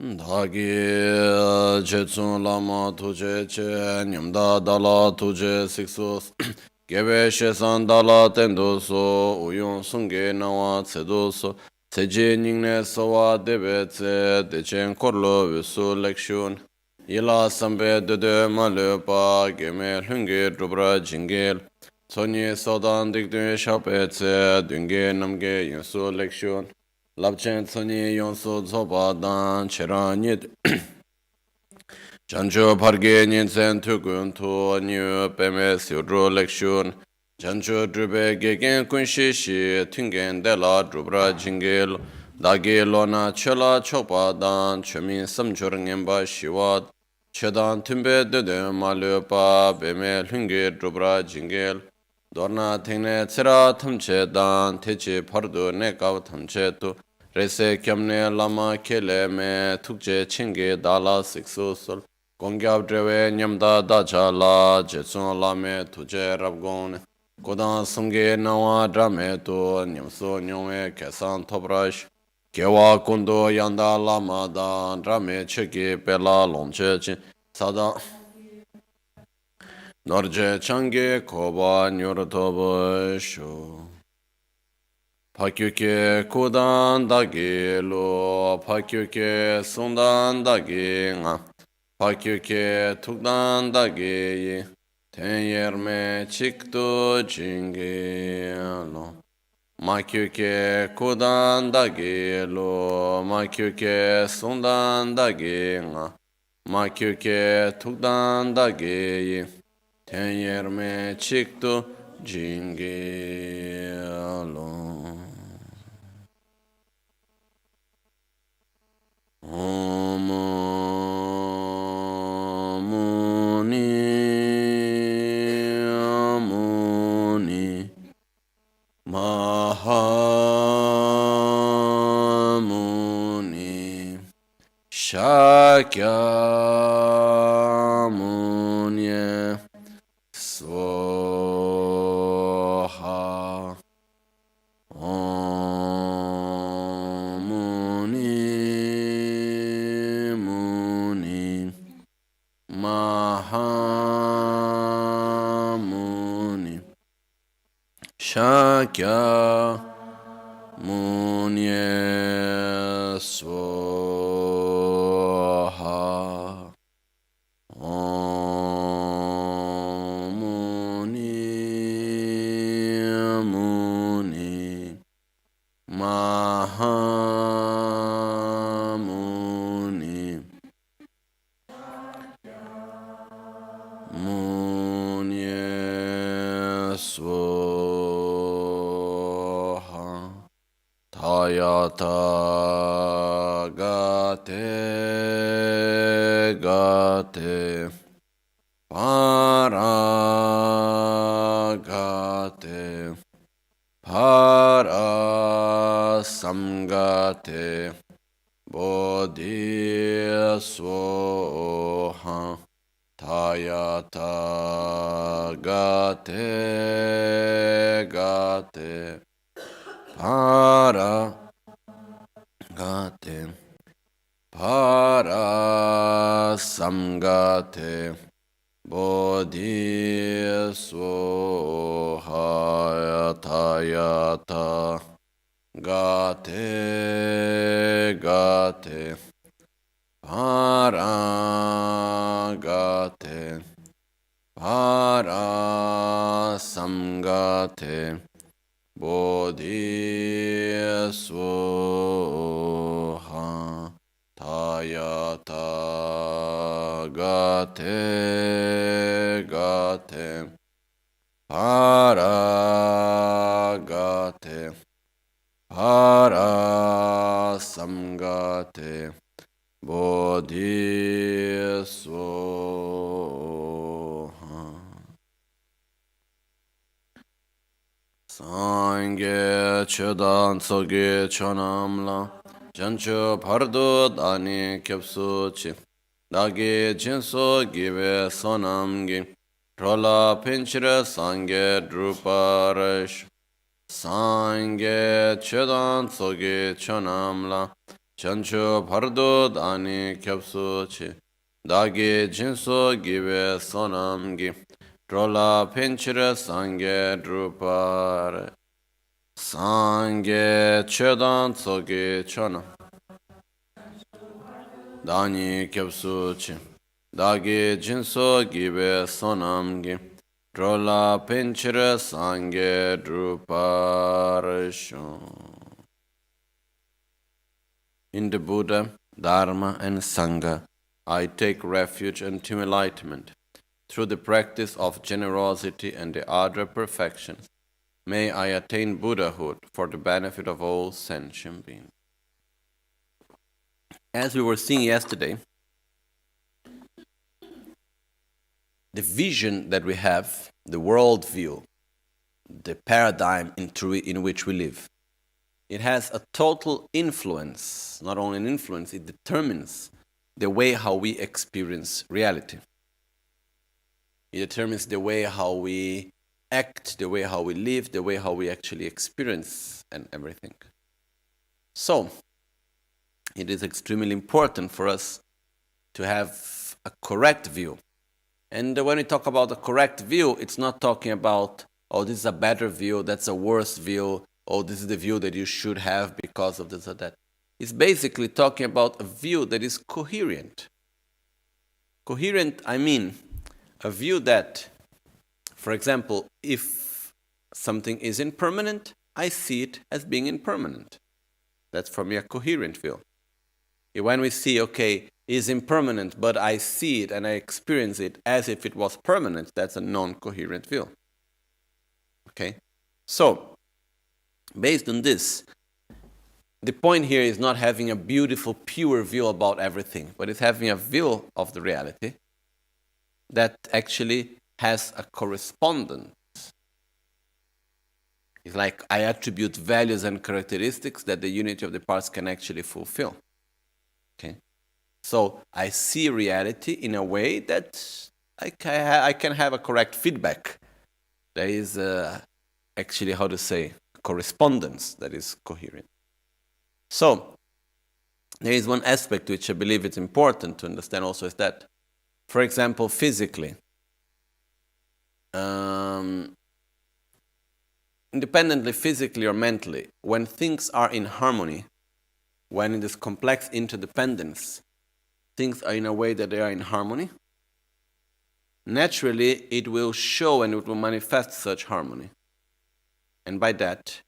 Dagi Jetsun Lama Tuje Che Nyamda Dala Tuje Siksus Gebe Shesan Dala Tendo So Uyun Sunge Nawa Tsedo So Tseje Ningne Sawa Debe Tse Dechen Korlo Visu Lekshun Yila Sambe Dede Malupa Geme Lunge Rubra Jingel Sonye Sodan Dikdun Shape Tse Dunge Namge Yinsu Lekshun Lapchen Tsani Yonsu Zoba Dan Cheranyit Jancho Parge Ninsen Tukun Tu Nyu Peme Siudro Lekshun Jancho Drube Gegen Kunshishi Tingen Dela Drubra Jingil Dagi Lona Chela Chopa Dan Chemin Samchur Ngemba Shiwat Chedan Tumbe Dede Malupa Beme Lungi Drubra Jingil Dorna Tene Tsira Tamche Dan Techi Pardu Nekav Tamche Tu Rese Kyamne Lama Kele Me Tukje Chingi Dala Siksu Sul Gongyab Drewe Nyamda Dacha La Jetsun Lame Tuje Rabgon Kodan Sungi Nawa Drame Tu Nyamsu Nyome Kesan Tobrash Kewa Kundo Yanda Lama Dan Drame Cheki Pela Longche Chin Sada Norje Changi Koba Nyurtobo Shu Pakyuke Kudan Dagi Lo Pakyuke Sundan Dagi Nga Pakyuke Tukdan Dagi Tenyerme Chikto Jingi Lo Makyuke Kudan Dagi Lo Makyuke Sundan Dagi Nga Makyuke Tukdan Dagi Tenyerme Chikto Jingi Lo Om Muni Muni Mahamuni Shakyamuni Swaha Om Muni Mahamuni Shakyamuni Swaha Om Muni Mahamuni Munye Swaha Tayata Gate Gate Paragate Parasamgate Bodhisoha Tayata Gate Gate Paragate Parasamgate Bodhisoha Tayata Gate Gate Paragate Parasamgate Bodhisoha Tayata Gate Gate Paragate Parasamgate Bodhisoha Sangye Chedan Tsoge Chonamla Jancho Pardo Dani Kepsu Chi Dagi Jinso Give Sonamgi Rola Pinchira Sangye Druparash Sangye Chedan Tsoge Chonamla chancho pardo dani kyapsu chi, dagi jinso gibe sonam gi, drola penchire sange drupare, sange chedan tsogi chona, dani kyapsu chi, dagi jinso gibe sonam gi, drola penchire sange drupare shon. In the Buddha, Dharma, and Sangha, I take refuge unto enlightenment. Through the practice of generosity and the other perfections, may I attain Buddhahood for the benefit of all sentient beings. As we were seeing yesterday, the vision that we have, the worldview, the paradigm in which we live, it has a total influence, not only an influence, it determines the way how we experience reality. It determines the way how we act, the way how we live, the way how we actually experience and everything. So, it is extremely important for us to have a correct view. And when we talk about a correct view, it's not talking about, oh, this is a better view, that's a worse view, oh, this is the view that you should have because of this or that. It's basically talking about a view that is coherent. Coherent, I mean, a view that, for example, if something is impermanent, I see it as being impermanent. That's for me a coherent view. When we see, okay, is impermanent, but I see it and I experience it as if it was permanent, that's a non-coherent view. Okay? So, based on this, the point here is not having a beautiful, pure view about everything, but it's having a view of the reality that actually has a correspondence. It's like I attribute values and characteristics that the unity of the parts can actually fulfill. Okay? So I see reality in a way that I can have a correct feedback. There is actually, how to say, correspondence that is coherent. So, there is one aspect which I believe it's important to understand also is that, for example, physically, independently, physically or mentally, when things are in harmony, when in this complex interdependence, things are in a way that they are in harmony, naturally it will show and it will manifest such harmony. And by that,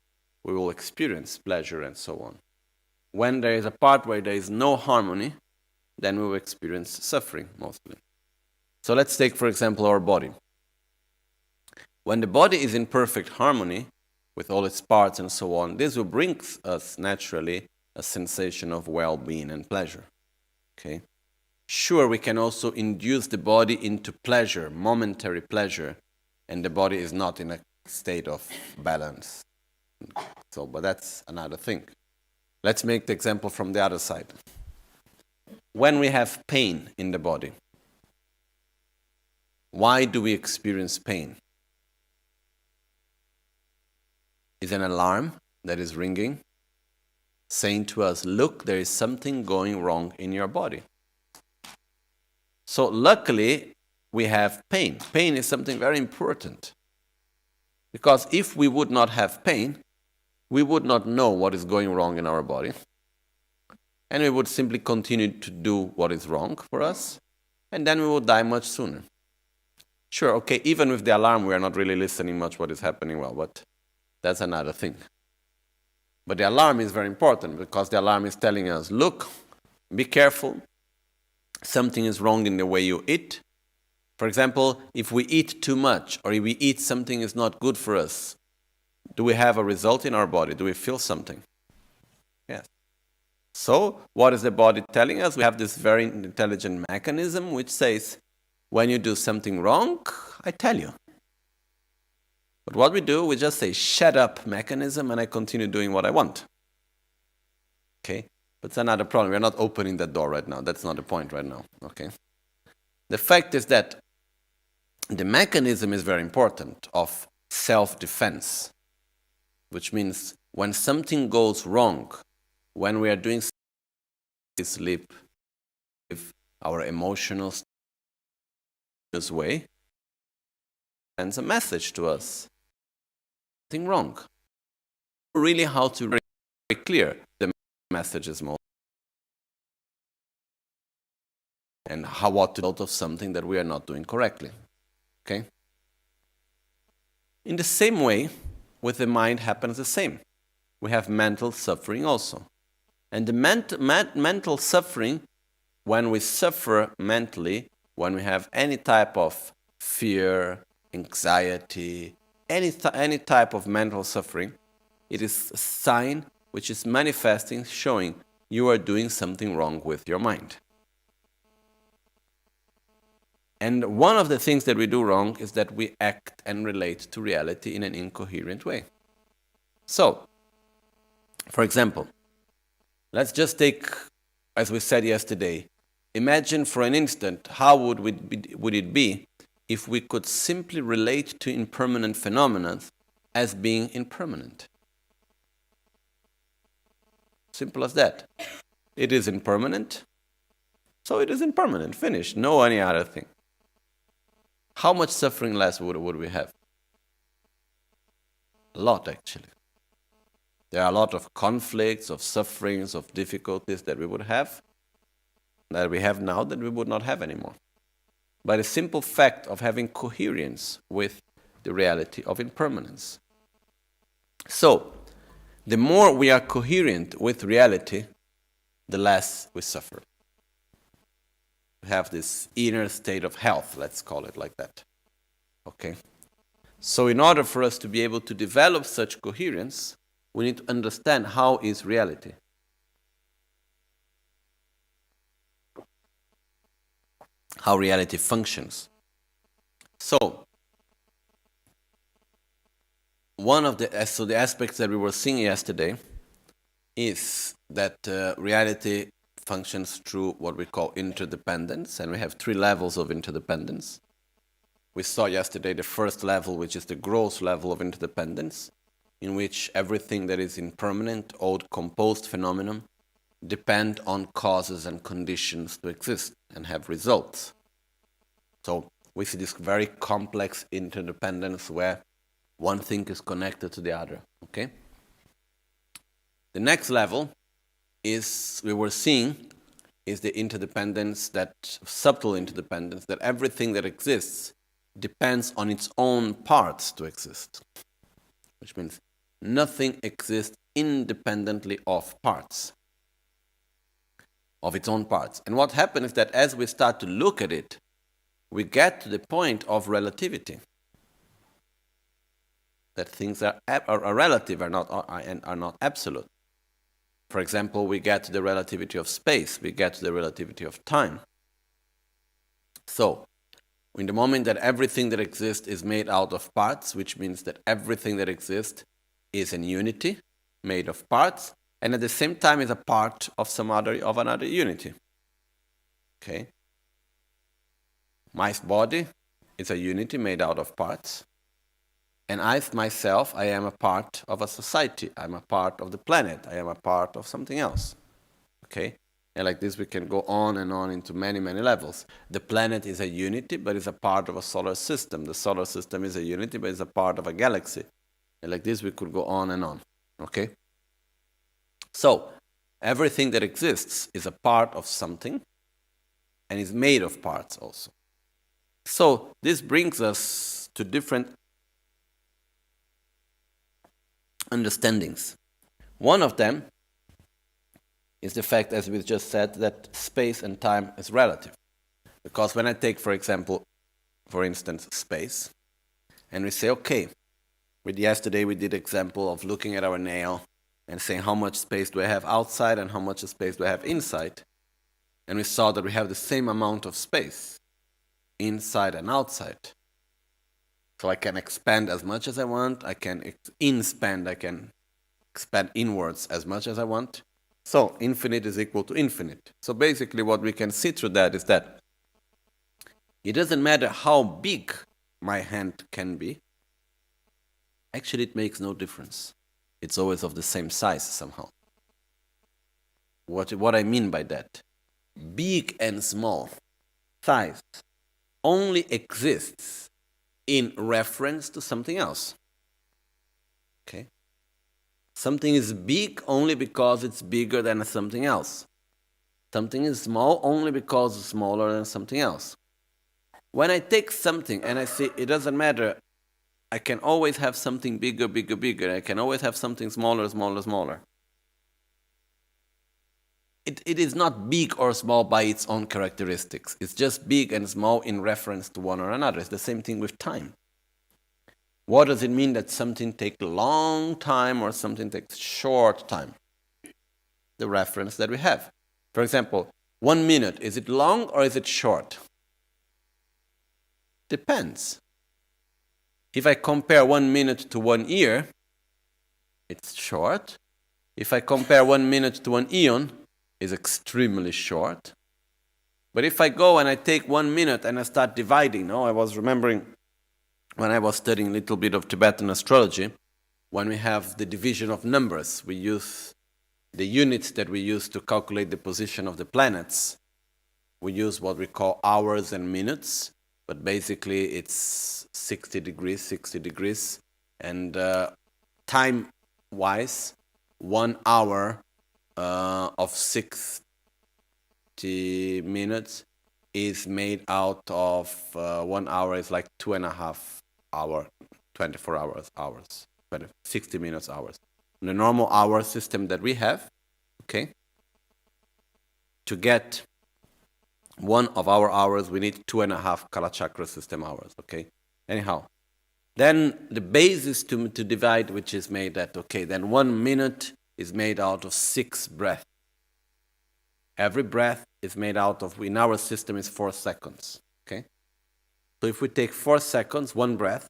we will experience pleasure and so on. When there is a part where there is no harmony, then we will experience suffering mostly. So let's take, for example, our body. When the body is in perfect harmony with all its parts and so on, this will bring us naturally a sensation of well-being and pleasure. Okay? Sure, we can also induce the body into pleasure, momentary pleasure, and the body is not in a state of balance. So, but that's another thing. Let's make the example from the other side. When we have pain in the body, why do we experience pain? Is an alarm that is ringing, saying to us, look, there is something going wrong in your body. So luckily, we have pain. Pain is something very important. Because if we would not have pain, we would not know what is going wrong in our body. And we would simply continue to do what is wrong for us. And then we would die much sooner. Sure, okay, even with the alarm, we are not really listening much what is happening well, but that's another thing. But the alarm is very important because the alarm is telling us, look, be careful. Something is wrong in the way you eat. For example, if we eat too much or if we eat something is not good for us, do we have a result in our body? Do we feel something? Yes. So, what is the body telling us? We have this very intelligent mechanism which says, when you do something wrong, I tell you. But what we do, we just say, shut up, mechanism, and I continue doing what I want. Okay? But it's another problem. We're not opening that door right now. That's not the point right now. Okay? The fact is that the mechanism is very important of self-defense, which means when something goes wrong, when we are doing sleep, if our emotional this way, sends a message to us. Nothing wrong. Really, how to be very clear the message is more, and what to do out of something that we are not doing correctly. Okay. In the same way, with the mind happens the same. We have mental suffering also, and the mental suffering, when we suffer mentally, when we have any type of fear, anxiety, any type of mental suffering, it is a sign which is manifesting, showing you are doing something wrong with your mind. And one of the things that we do wrong is that we act and relate to reality in an incoherent way. So, for example, let's just take, as we said yesterday, imagine for an instant how would it be if we could simply relate to impermanent phenomena as being impermanent. Simple as that. It is impermanent, so it is impermanent. Finished. No any other thing. How much suffering less would we have? A lot, actually. There are a lot of conflicts, of sufferings, of difficulties that we would have, that we have now, that we would not have anymore. By the simple fact of having coherence with the reality of impermanence. So, the more we are coherent with reality, the less we suffer. We have this inner state of health, let's call it like that. Okay? So in order for us to be able to develop such coherence, we need to understand how is reality. How reality functions. So, the aspects that we were seeing yesterday is that reality functions through what we call interdependence, and we have 3 levels of interdependence. We saw yesterday the first level, which is the gross level of interdependence, in which everything that is impermanent, old, composed phenomenon depend on causes and conditions to exist and have results. So we see this very complex interdependence where one thing is connected to the other. Okay? The next level is, we were seeing, is the interdependence, that subtle interdependence, that everything that exists depends on its own parts to exist. Which means nothing exists independently of parts, of its own parts. And what happens is that as we start to look at it, we get to the point of relativity. That things are relative, are not absolute. For example, we get to the relativity of space, we get to the relativity of time. So, in the moment that everything that exists is made out of parts, which means that everything that exists is an unity made of parts, and at the same time is a part of another unity. Okay? My body is a unity made out of parts. And I, myself, I am a part of a society. I'm a part of the planet. I am a part of something else. Okay? And like this we can go on and on into many, many levels. The planet is a unity, but is a part of a solar system. The solar system is a unity, but is a part of a galaxy. And like this we could go on and on. Okay? So, everything that exists is a part of something and is made of parts also. So, this brings us to different understandings. One of them is the fact, as we just said, that space and time is relative. Because when I take, for instance, space, and we say, okay, yesterday we did example of looking at our nail and saying how much space do I have outside and how much space do I have inside. And we saw that we have the same amount of space inside and outside. So I can expand as much as I want, I can expand inwards as much as I want. So infinite is equal to infinite. So basically what we can see through that is that it doesn't matter how big my hand can be. Actually, it makes no difference. It's always of the same size somehow. What I mean by that? Big and small size only exists in reference to something else. Okay? Something is big only because it's bigger than something else. Something is small only because it's smaller than something else. When I take something and I say it doesn't matter, I can always have something bigger, bigger, bigger. I can always have something smaller, smaller, smaller. It is not big or small by its own characteristics. It's just big and small in reference to one or another. It's the same thing with time. What does it mean that something takes a long time or something takes short time? The reference that we have. For example, 1 minute, is it long or is it short? Depends. If I compare 1 minute to 1 year, it's short. If I compare 1 minute to 1 eon, it's extremely short. But if I go and I take 1 minute and I start dividing, I was remembering when I was studying a little bit of Tibetan astrology, when we have the division of numbers, we use the units that we use to calculate the position of the planets. We use what we call hours and minutes, but basically it's 60 degrees, and time-wise, 1 hour of 60 minutes is made out of 1 hour is like 2.5 hours, 24 hours, 60 minutes hours. In the normal hour system that we have, okay, to get one of our hours, we need 2.5 Kalachakra system hours, okay? Anyhow, then the basis to divide, which is made that, okay, then 1 minute is made out of 6 breaths. Every breath is made out of, in our system, is 4 seconds, okay? So if we take 4 seconds, 1 breath,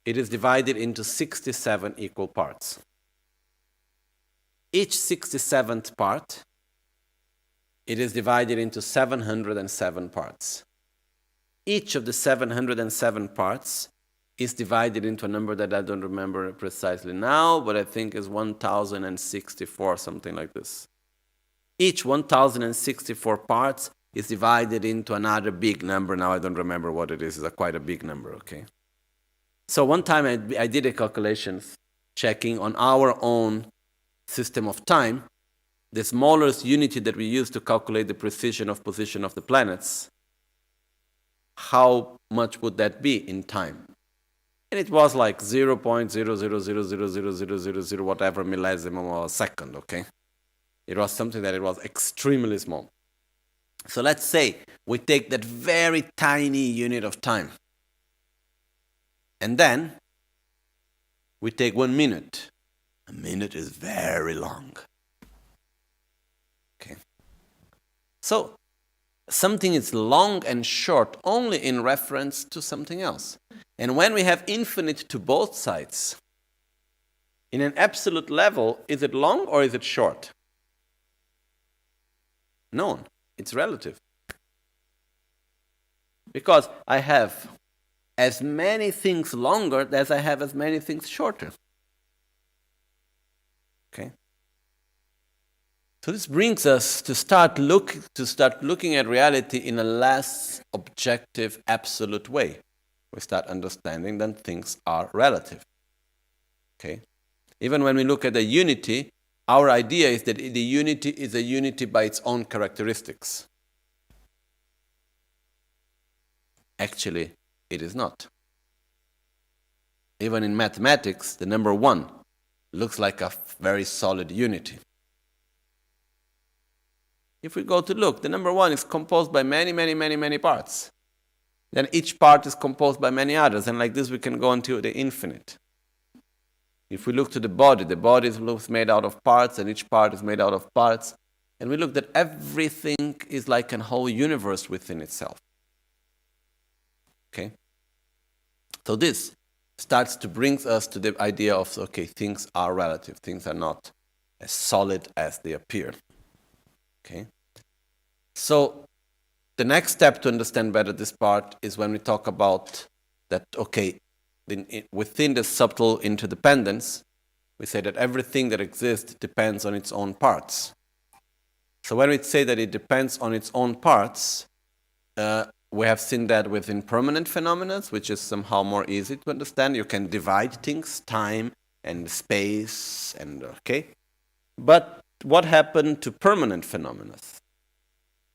it is divided into 67 equal parts. Each 67th part, it is divided into 707 parts. Each of the 707 parts is divided into a number that I don't remember precisely now, but I think is 1064, something like this. Each 1064 parts is divided into another big number. Now I don't remember what it is. It's quite a big number, okay? So one time I did a calculation checking on our own system of time, the smallest unity that we use to calculate the precision of position of the planets, how much would that be in time? And it was like 0.0000000 whatever millesimo of a second, okay? It was something that it was extremely small. So let's say we take that very tiny unit of time, and then we take 1 minute. A minute is very long. Okay. So something is long and short only in reference to something else. And when we have infinite to both sides, in an absolute level, is it long or is it short? No, it's relative. Because I have as many things longer as I have as many things shorter. Okay? So this brings us to start looking at reality in a less objective, absolute way. We start understanding that things are relative. Okay? Even when we look at the unity, our idea is that the unity is a unity by its own characteristics. Actually, it is not. Even in mathematics, the number 1 looks like a very solid unity. If we go to look, the number 1 is composed by many parts. Then each part is composed by many others, and like this we can go into the infinite. If we look to the body is made out of parts, and each part is made out of parts. And we look that everything is like a whole universe within itself. Okay? So this starts to bring us to the idea of, okay, things are relative. Things are not as solid as they appear. Okay? So the next step to understand better this part is when we talk about that, okay, within the subtle interdependence, we say that everything that exists depends on its own parts. So when we say that it depends on its own parts, we have seen that with impermanent phenomena, which is somehow more easy to understand. You can divide things, time and space, and okay. But what happened to permanent phenomena?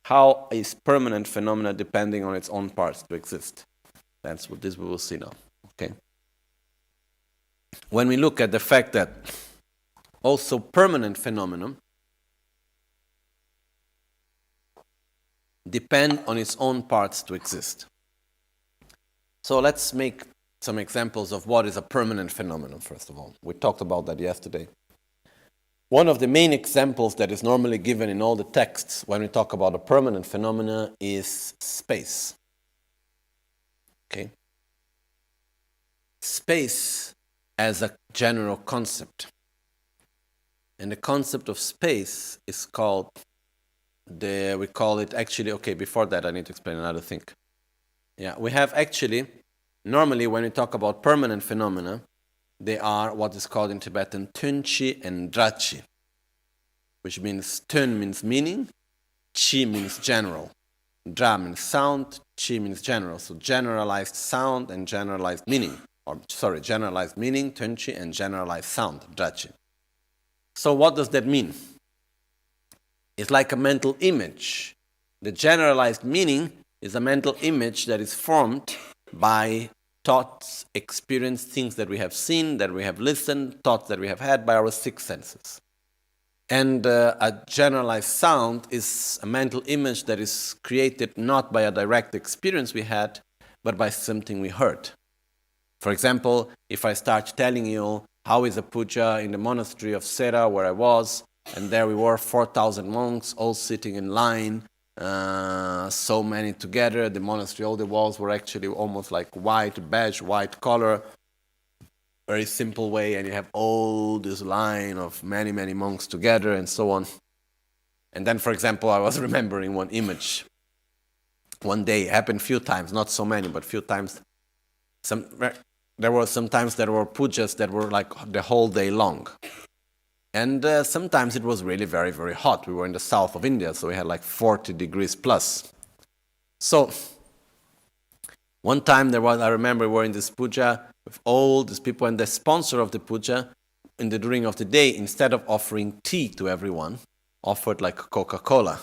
How is permanent phenomena depending on its own parts to exist? That's what this we will see now. Okay. When we look at the fact that also permanent phenomena depend on its own parts to exist. So let's make some examples of what is a permanent phenomenon, first of all. We talked about that yesterday. One of the main examples that is normally given in all the texts when we talk about a permanent phenomena is space. Okay? Space as a general concept. And the concept of space is called, we call it actually, okay, before that I need to explain another thing. Yeah, we have actually, normally when we talk about permanent phenomena, they are what is called in Tibetan tunchi and drachi, which means tun means meaning, chi means general, dra means sound, chi means general. So generalized sound and generalized meaning, generalized meaning, tunchi, and generalized sound, drachi. So what does that mean? It's like a mental image. The generalized meaning is a mental image that is formed by thoughts, experience, things that we have seen, that we have listened, thoughts that we have had by our six senses. And a generalized sound is a mental image that is created not by a direct experience we had, but by something we heard. For example, if I start telling you how is a puja in the monastery of Sera where I was, and there we were 4,000 monks all sitting in line, so many together. The monastery, all the walls were actually almost like beige, white color. Very simple way, and you have all this line of many, many monks together and so on. And then, for example, I was remembering one image. One day, it happened a few times, not so many, but a few times. There were sometimes there were pujas that were like the whole day long. And sometimes it was really very, very hot. We were in the south of India, so we had like 40 degrees plus. So one time I remember we were in this puja with all these people, and the sponsor of the puja, in the during of the day, instead of offering tea to everyone, offered like Coca-Cola.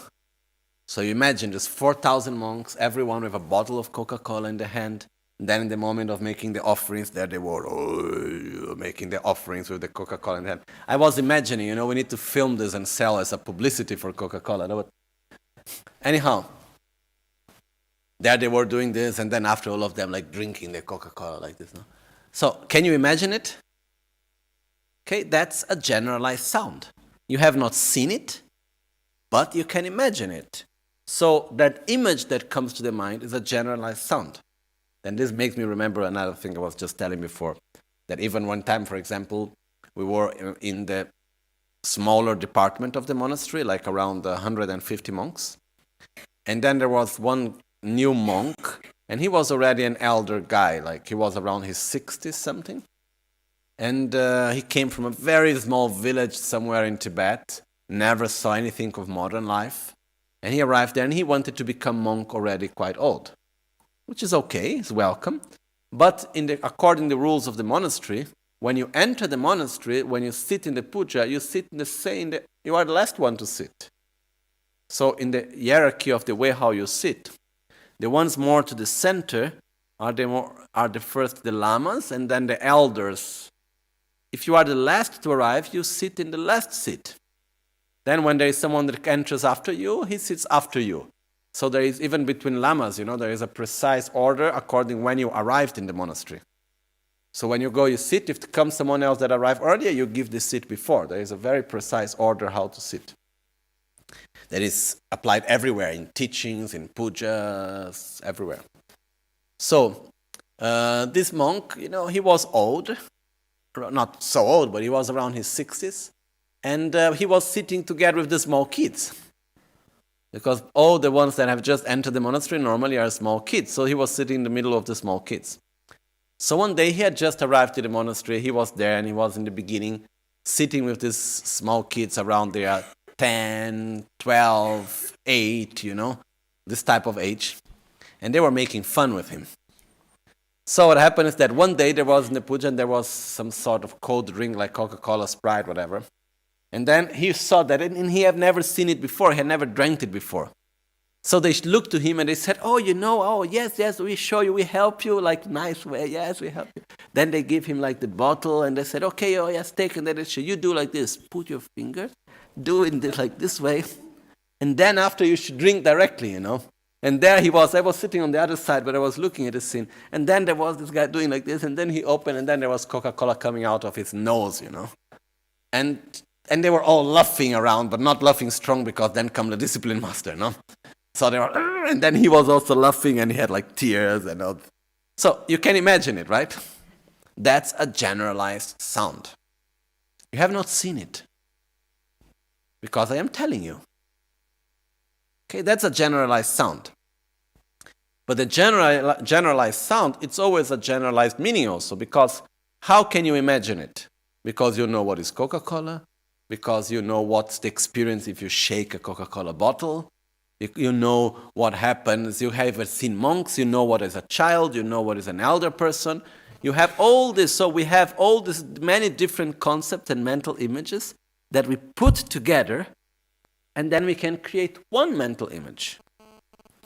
So you imagine there's 4,000 monks, everyone with a bottle of Coca-Cola in the hand. And then in the moment of making the offerings, there they were making the offerings with the Coca-Cola in the hand. I was imagining, we need to film this and sell as a publicity for Coca-Cola. Anyhow, there they were doing this, and then after all of them, like drinking the Coca-Cola like this. No? So, can you imagine it? Okay, that's a generalized sound. You have not seen it, but you can imagine it. So, that image that comes to the mind is a generalized sound. And this makes me remember another thing I was just telling before, that even one time, for example, we were in the smaller department of the monastery, like around 150 monks. And then there was one new monk, and he was already an elder guy, like he was around his 60s something. And he came from a very small village somewhere in Tibet, never saw anything of modern life. And he arrived there, and he wanted to become monk already quite old. Which is okay, it's welcome. But according to the rules of the monastery, when you enter the monastery, when you sit in the puja, you sit in you are the last one to sit. So in the hierarchy of the way how you sit, the ones more to the center are the first the lamas and then the elders. If you are the last to arrive, you sit in the last seat. Then when there is someone that enters after you, he sits after you. So there is, even between lamas, there is a precise order according when you arrived in the monastery. So when you go, you sit. If comes someone else that arrived earlier, you give the seat before. There is a very precise order how to sit. That is applied everywhere, in teachings, in pujas, everywhere. So this monk, he was old. Not so old, but he was around his 60s. And he was sitting together with the small kids. Because all the ones that have just entered the monastery normally are small kids. So he was sitting in the middle of the small kids. So one day he had just arrived to the monastery. He was there, and he was in the beginning sitting with these small kids around there, 10, 12, 8, this type of age. And they were making fun with him. So what happened is that one day there was in the puja and there was some sort of cold drink like Coca-Cola, Sprite, whatever. And then he saw that and he had never seen it before. He had never drank it before. So they looked to him and they said, yes, we show you, we help you, like nice way, yes, we help you. Then they give him like the bottle and they said, okay, yes, take. And then they said, you do like this, put your finger, do it like this way. And then after you should drink directly, And there I was sitting on the other side, but I was looking at the scene. And then there was this guy doing like this, and then he opened, and then there was Coca-Cola coming out of his nose, And they were all laughing around, but not laughing strong because then come the discipline master, So they were, and then he was also laughing, and he had like tears and all. So you can imagine it, right? That's a generalized sound. You have not seen it because I am telling you. Okay, that's a generalized sound. But the generalized sound, it's always a generalized meaning also, because how can you imagine it? Because you know what is Coca-Cola, because you know what's the experience if you shake a Coca-Cola bottle, you know what happens, you have seen monks, you know what is a child, you know what is an elder person. You have all this, so we have all these many different concepts and mental images that we put together, and then we can create one mental image.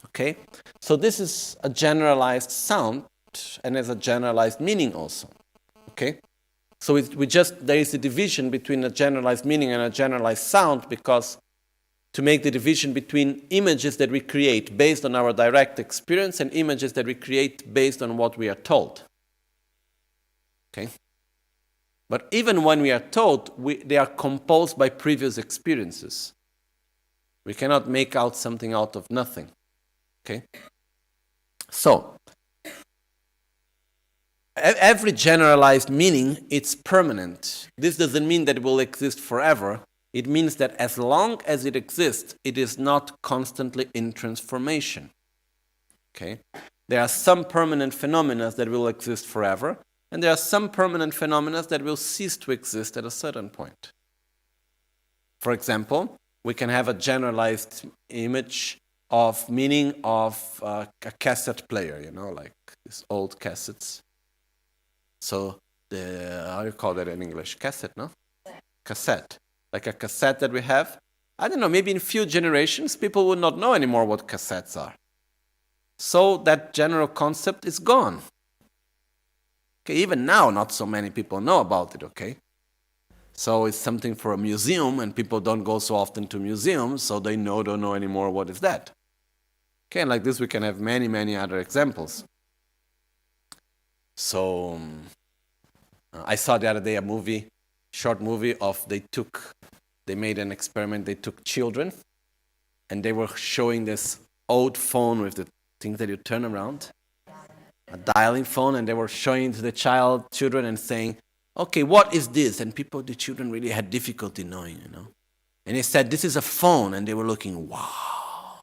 Okay? So this is a generalized sound, and has a generalized meaning also. Okay? So there is a division between a generalized meaning and a generalized sound, because to make the division between images that we create based on our direct experience and images that we create based on what we are told. Okay? But even when we are told, they are composed by previous experiences. We cannot make out something out of nothing. Okay? So, every generalized meaning, it's permanent. This doesn't mean that it will exist forever. It means that as long as it exists, it is not constantly in transformation. Okay? There are some permanent phenomena that will exist forever, and there are some permanent phenomena that will cease to exist at a certain point. For example, we can have a generalized image of meaning of a cassette player, like these old cassettes. So how do you call that in English? Cassette, no? Cassette. Like a cassette that we have. I don't know, maybe in a few generations, people will not know anymore what cassettes are. So that general concept is gone. Okay, even now, not so many people know about it, okay? So it's something for a museum, and people don't go so often to museums, so they don't know anymore what is that. Okay, and like this we can have many, many other examples. So I saw the other day a short movie of they made an experiment, they took children, and they were showing this old phone with the things that you turn around, a dialing phone, and they were showing to the children and saying, okay, what is this? And the children really had difficulty knowing, And he said, this is a phone. And they were looking, wow.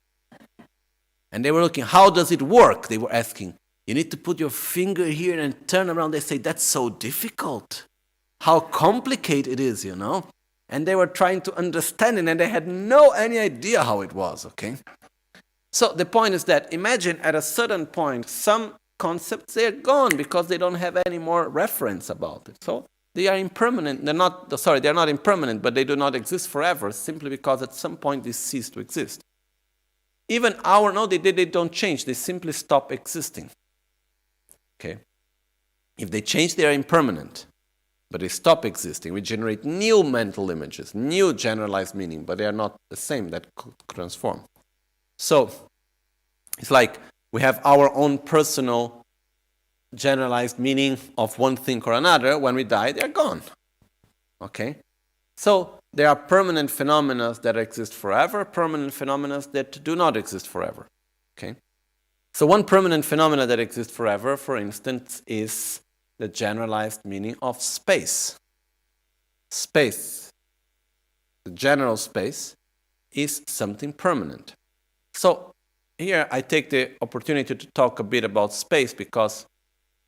And they were looking, how does it work? They were asking, you need to put your finger here and turn around. They say, that's so difficult. How complicated it is, And they were trying to understand it, and they had any idea how it was, okay? So the point is that imagine at a certain point, some concepts, they're gone because they don't have any more reference about it. So they are impermanent. They're not impermanent, but they do not exist forever, simply because at some point they cease to exist. Even they don't change. They simply stop existing. Okay? If they change, they are impermanent. But they stop existing. We generate new mental images, new generalized meaning, but they are not the same, that could transform. So it's like we have our own personal generalized meaning of one thing or another. When we die, they're gone. Okay? So there are permanent phenomena that exist forever, permanent phenomena that do not exist forever. Okay? So one permanent phenomena that exists forever, for instance, is the generalized meaning of space. Space, the general space, is something permanent. So here I take the opportunity to talk a bit about space, because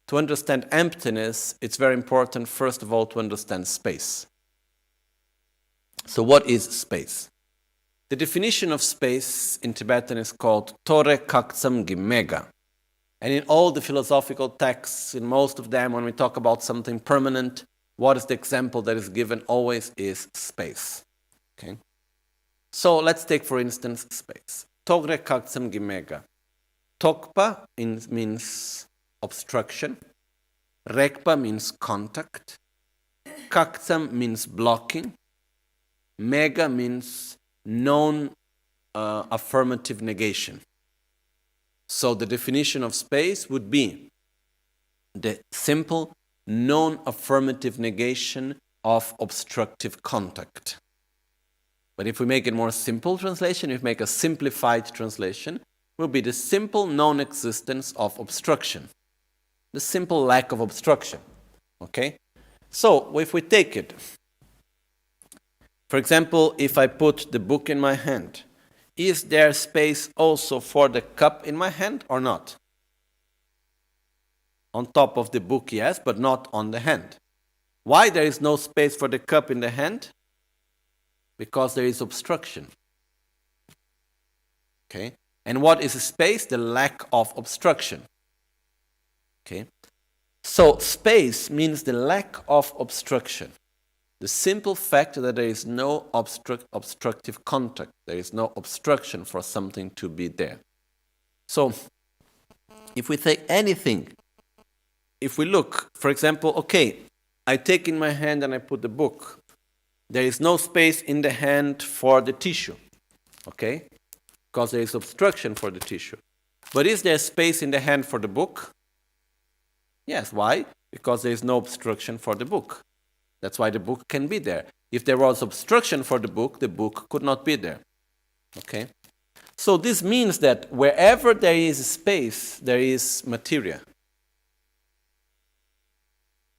to understand emptiness, it's very important, first of all, to understand space. So what is space? The definition of space in Tibetan is called Tore Kaktsam Gimega. And in all the philosophical texts, in most of them, when we talk about something permanent, what is the example that is given always is space. Okay? So let's take, for instance, space. Tore Kaktsam Gimega. Tokpa means obstruction. Rekpa means contact. Kaktsam means blocking. Mega means non-affirmative negation. So the definition of space would be the simple non-affirmative negation of obstructive contact. But if we make it more simple translation, if we make a simplified translation, will be the simple non-existence of obstruction. The simple lack of obstruction. Okay? So if we take it, for example, if I put the book in my hand, is there space also for the cup in my hand or not? On top of the book, yes, but not on the hand. Why there is no space for the cup in the hand? Because there is obstruction. Okay? And what is space? The lack of obstruction. Okay? So space means the lack of obstruction. The simple fact that there is no obstructive contact, there is no obstruction for something to be there. So, if we take anything, if we look, for example, okay, I take in my hand and I put the book. There is no space in the hand for the tissue, okay? Because there is obstruction for the tissue. But is there space in the hand for the book? Yes, why? Because there is no obstruction for the book. That's why the book can be there. If there was obstruction for the book could not be there. Okay? So this means that wherever there is space, there is materia.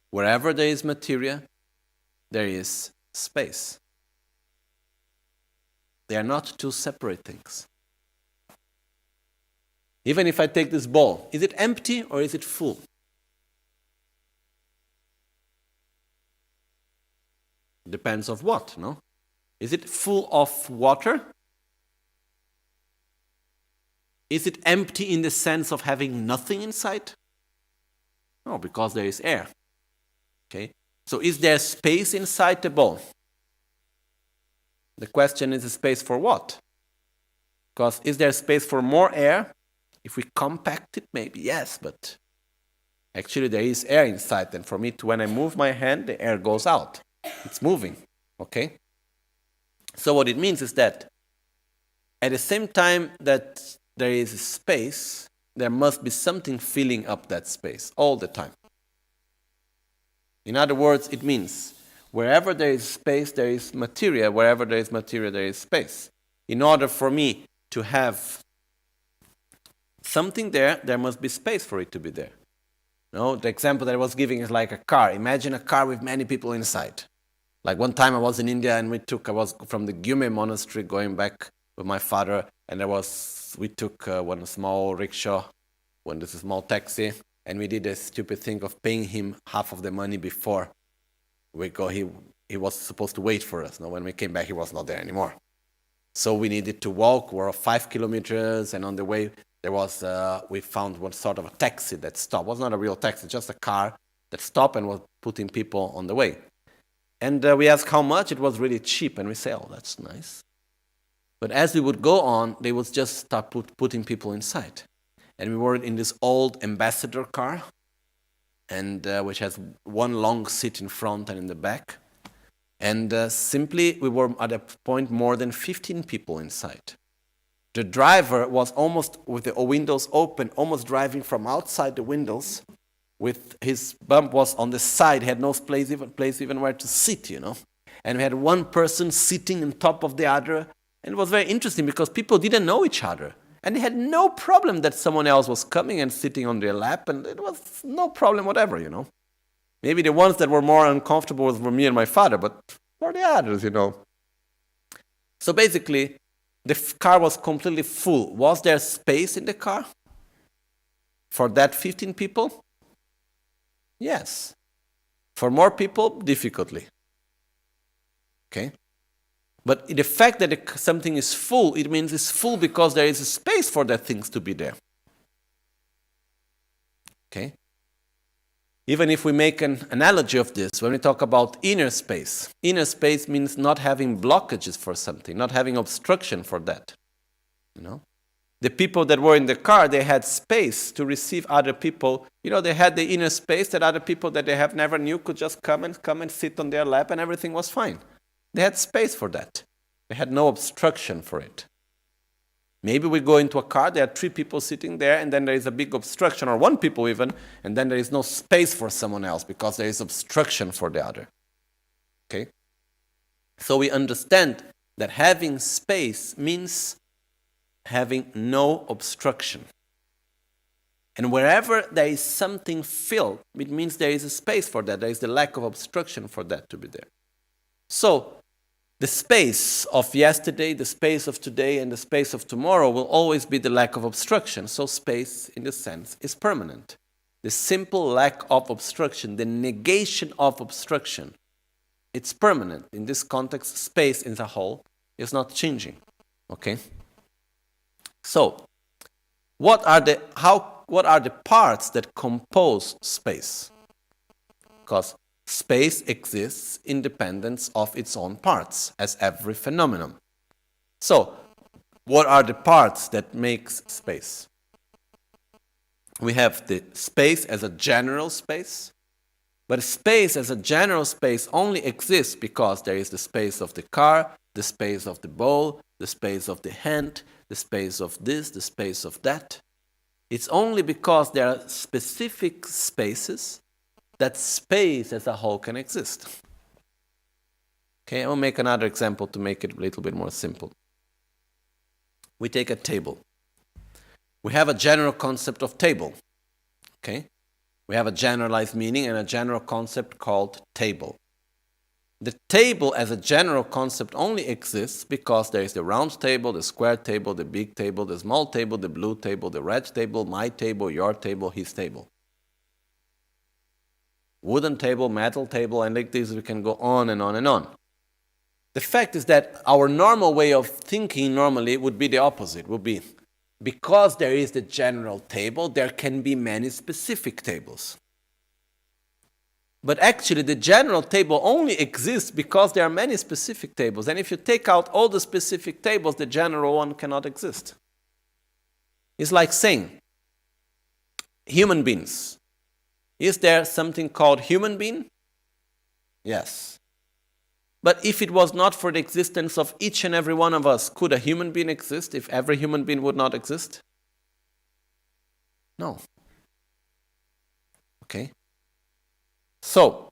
Wherever there is materia, there is space. They are not two separate things. Even if I take this ball, is it empty or is it full? Depends of what, no? Is it full of water? Is it empty in the sense of having nothing inside? No, because there is air. Okay? So is there space inside the ball? The question is, space for what? Because is there space for more air? If we compact it, maybe yes, but actually there is air inside, and for me to, when I move my hand, the air goes out. It's moving, okay? So what it means is that at the same time that there is space, there must be something filling up that space all the time. In other words, it means wherever there is space, there is materia. Wherever there is materia, there is space. In order for me to have something there, there must be space for it to be there. No, the example that I was giving is like a car. Imagine a car with many people inside. Like one time I was in India and I was from the Gyume monastery going back with my father, and we took one small rickshaw, a small taxi, and we did a stupid thing of paying him half of the money before we go. He was supposed to wait for us. Now, when we came back, he was not there anymore. So we needed to walk. We're 5 kilometers, and on the way we found one sort of a taxi that stopped. It was not a real taxi, just a car that stopped and was putting people on the way. And we asked how much. It was really cheap, and we said, "Oh, that's nice." But as we would go on, they would just start putting people inside. And we were in this old ambassador car, and which has one long seat in front and in the back. And simply, we were at a point more than 15 people inside. The driver was almost with the windows open, almost driving from outside the windows, with his bump was on the side, had no place even where to sit, you know. And we had one person sitting on top of the other, and it was very interesting because people didn't know each other. And they had no problem that someone else was coming and sitting on their lap, and it was no problem whatever, you know. Maybe the ones that were more uncomfortable were me and my father, but for the others, you know. So basically, the car was completely full. Was there space in the car for that 15 people? Yes. For more people, difficultly. Okay? But the fact that something is full, it means it's full because there is a space for that things to be there. Okay? Even if we make an analogy of this, when we talk about inner space means not having blockages for something, not having obstruction for that. You know? The people that were in the car, they had space to receive other people. You know, they had the inner space that other people that they have never knew could just come and sit on their lap and everything was fine. They had space for that. They had no obstruction for it. Maybe we go into a car, there are 3 people sitting there, and then there is a big obstruction, or 1 people even, and then there is no space for someone else because there is obstruction for the other. Okay? So we understand that having space means having no obstruction. And wherever there is something filled, it means there is a space for that. There is the lack of obstruction for that to be there. So, the space of yesterday, the space of today, and the space of tomorrow will always be the lack of obstruction. So space, in this sense, is permanent. The simple lack of obstruction, the negation of obstruction, it's permanent. In this context, space as a whole is not changing. Okay? So, what are the parts that compose space? Because space exists independent of its own parts, as every phenomenon. So, what are the parts that makes space? We have the space as a general space, but space as a general space only exists because there is the space of the car, the space of the bowl, the space of the hand, the space of this, the space of that. It's only because there are specific spaces that space as a whole can exist. Okay, I will make another example to make it a little bit more simple. We take a table. We have a general concept of table. Okay? We have a generalized meaning and a general concept called table. The table as a general concept only exists because there is the round table, the square table, the big table, the small table, the blue table, the red table, my table, your table, his table. Wooden table, metal table, and like this we can go on and on and on. The fact is that our normal way of thinking normally would be the opposite, would be because there is the general table, there can be many specific tables. But actually the general table only exists because there are many specific tables. And if you take out all the specific tables, the general one cannot exist. It's like saying, human beings. Is there something called human being? Yes. But if it was not for the existence of each and every one of us, could a human being exist if every human being would not exist? No. Okay? So,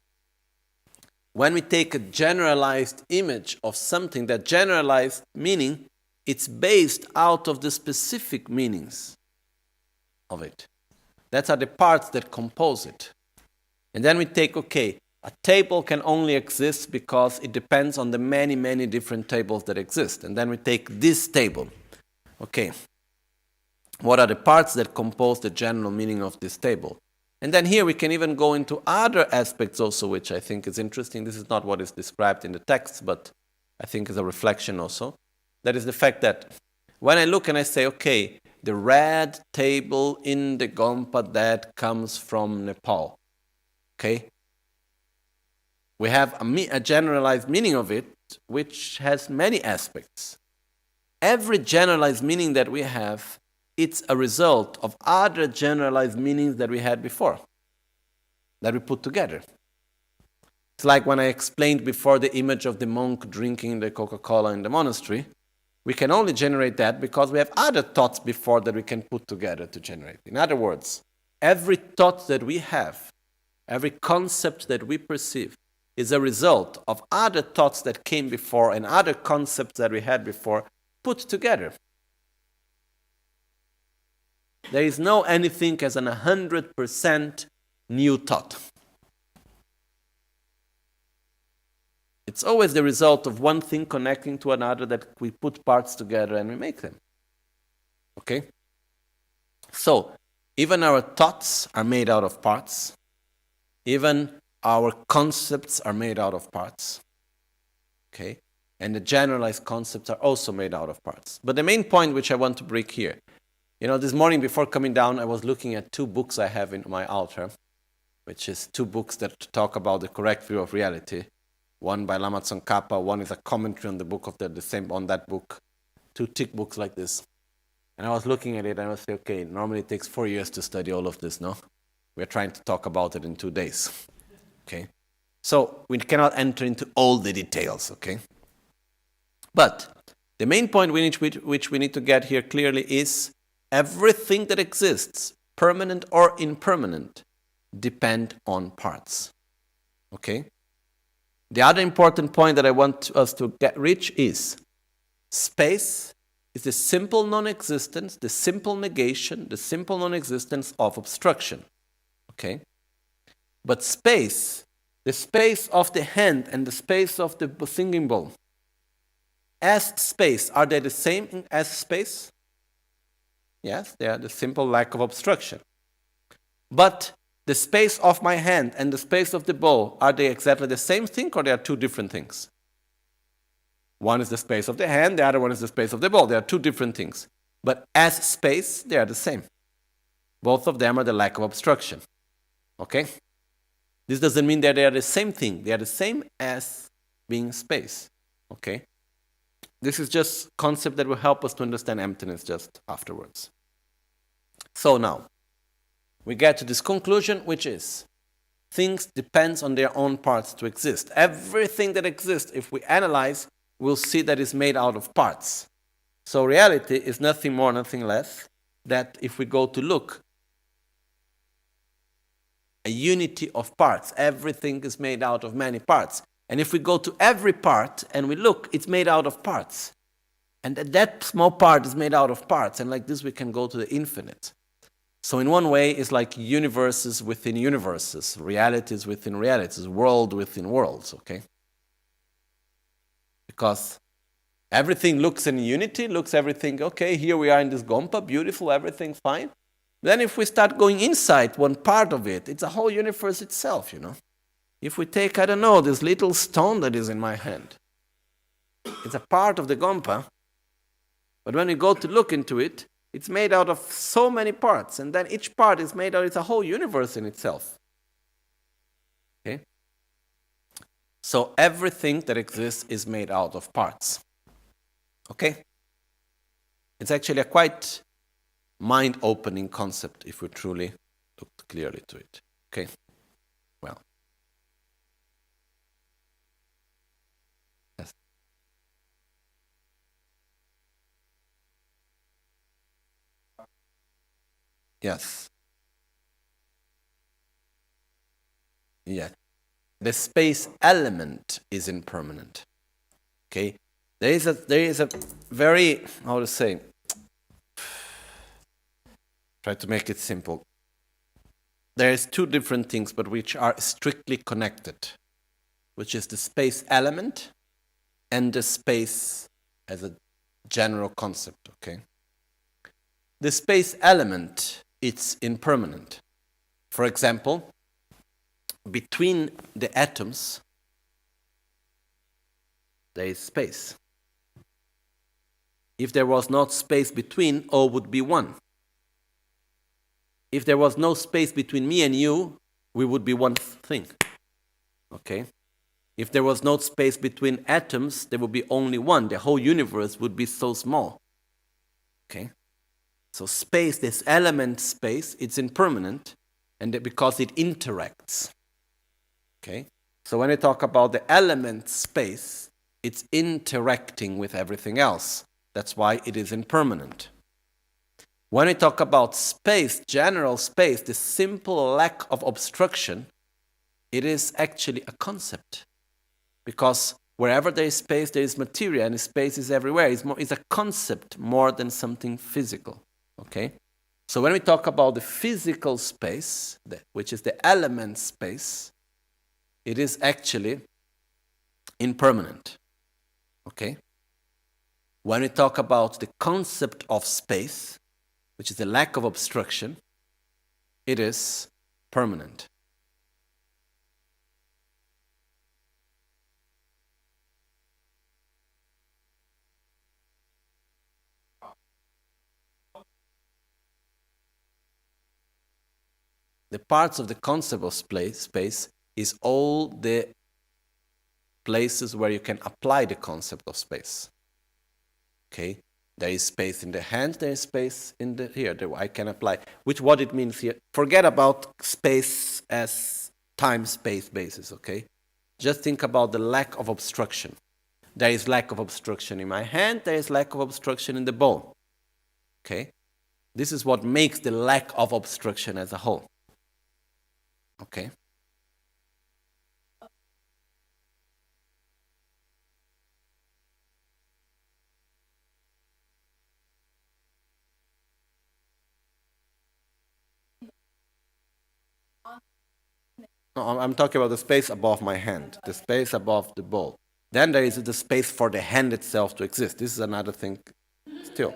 when we take a generalized image of something, that generalized meaning, it's based out of the specific meanings of it. That are the parts that compose it. And then we take, okay, a table can only exist because it depends on the many, many different tables that exist. And then we take this table. Okay, what are the parts that compose the general meaning of this table? And then here we can even go into other aspects also, which I think is interesting. This is not what is described in the text, but I think is a reflection also. That is the fact that when I look and I say, okay, the red table in the Gompa that comes from Nepal. Okay? We have a generalized meaning of it, which has many aspects. Every generalized meaning that we have, it's a result of other generalized meanings that we had before, that we put together. It's like when I explained before the image of the monk drinking the Coca-Cola in the monastery. We can only generate that because we have other thoughts before that we can put together to generate. In other words, every thought that we have, every concept that we perceive, is a result of other thoughts that came before and other concepts that we had before put together. There is no anything as an 100% new thought. It's always the result of one thing connecting to another that we put parts together and we make them. Okay? So, even our thoughts are made out of parts. Even our concepts are made out of parts. Okay? And the generalized concepts are also made out of parts. But the main point which I want to break here, this morning before coming down, I was looking at 2 books I have in my altar, which is 2 books that talk about the correct view of reality. One by Lama Tsongkhapa, one is a commentary on the book of the same on that book. 2 thick books like this. And I was looking at it and I was saying, okay, normally it takes 4 years to study all of this, no? We're trying to talk about it in 2 days. Okay? So we cannot enter into all the details, okay? But the main point which we need to get here clearly is everything that exists, permanent or impermanent, depend on parts. Okay? The other important point that I want us to reach is space is the simple non-existence, the simple negation, the simple non-existence of obstruction. Okay? But space, the space of the hand and the space of the singing bowl, as space, are they the same as space? Yes, they are the simple lack of obstruction. But the space of my hand and the space of the bowl, are they exactly the same thing or they are 2 different things? One is the space of the hand, the other one is the space of the bowl. They are 2 different things. But as space, they are the same. Both of them are the lack of obstruction. Okay? This doesn't mean that they are the same thing. They are the same as being space. Okay? This is just concept that will help us to understand emptiness just afterwards. So now, we get to this conclusion, which is, things depend on their own parts to exist. Everything that exists, if we analyze, we'll see that it's made out of parts. So reality is nothing more, nothing less, that if we go to look, a unity of parts. Everything is made out of many parts. And if we go to every part and we look, it's made out of parts. And that small part is made out of parts. And like this, we can go to the infinite. So in one way, it's like universes within universes, realities within realities, world within worlds, okay? Because everything looks in unity, looks everything, okay, here we are in this Gompa, beautiful, everything fine. Then if we start going inside one part of it, it's a whole universe itself, If we take, I don't know, this little stone that is in my hand, it's a part of the Gompa, but when we go to look into it, it's made out of so many parts, and then each part is made out, it's a whole universe in itself. Okay? So everything that exists is made out of parts. Okay? It's actually a quite mind-opening concept if we truly look clearly to it. Okay? Well. Yes. Yes. Yeah. The space element is impermanent. Okay? There is a very, how to say, try to make it simple. There is 2 different things, but which are strictly connected, which is the space element and the space as a general concept, okay? The space element, it's impermanent. For example, between the atoms, there is space. If there was not space between, all would be one. If there was no space between me and you, we would be one thing. Okay? If there was no space between atoms, there would be only one. The whole universe would be so small. Okay? So space, this element space, it's impermanent, and because it interacts. Okay? So when I talk about the element space, it's interacting with everything else. That's why it is impermanent. When I talk about space, general space, the simple lack of obstruction, it is actually a concept. Because wherever there is space, there is materia, and space is everywhere. It's a concept more than something physical. Okay? So when we talk about the physical space, which is the element space, it is actually impermanent. Okay? When we talk about the concept of space, which is the lack of obstruction, it is permanent. The parts of the concept of space is all the places where you can apply the concept of space. Okay? There is space in the hand, there is space in the here. I can apply. What it means here. Forget about space as time-space basis, okay? Just think about the lack of obstruction. There is lack of obstruction in my hand, there is lack of obstruction in the ball. Okay? This is what makes the lack of obstruction as a whole. Okay? No, I'm talking about the space above my hand, the space above the ball. Then there is the space for the hand itself to exist. This is another thing still.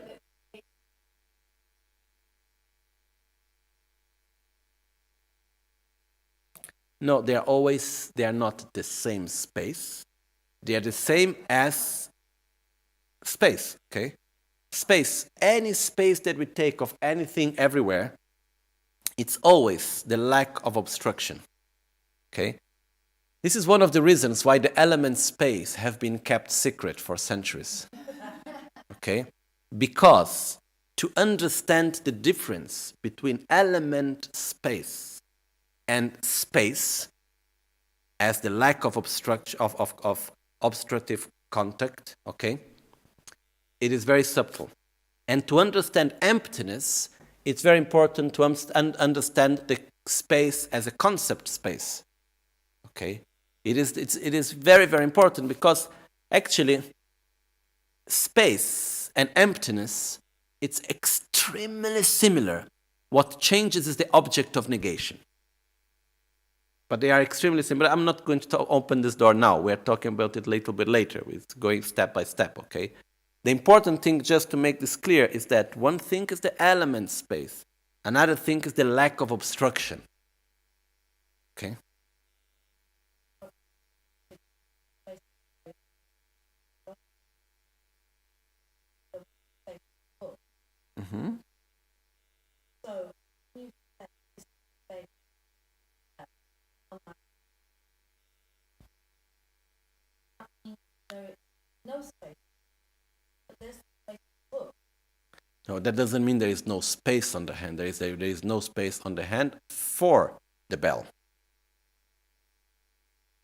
No, they are not the same space. They are the same as space, okay? Space, any space that we take of anything everywhere, it's always the lack of obstruction, okay? This is one of the reasons why the element space have been kept secret for centuries, okay? Because to understand the difference between element space and space as the lack of obstructive contact, okay? It is very subtle. And to understand emptiness, it's very important to understand the space as a concept space, okay? It is very, very important because actually space and emptiness, it's extremely similar. What changes is the object of negation. But they are extremely similar. I'm not going to open this door now. We're talking about it a little bit later. It's going step by step, okay? The important thing, just to make this clear, is that one thing is the element space. Another thing is the lack of obstruction. Okay? Mm-hmm. No, that doesn't mean there is no space on the hand. There is no space on the hand for the bell.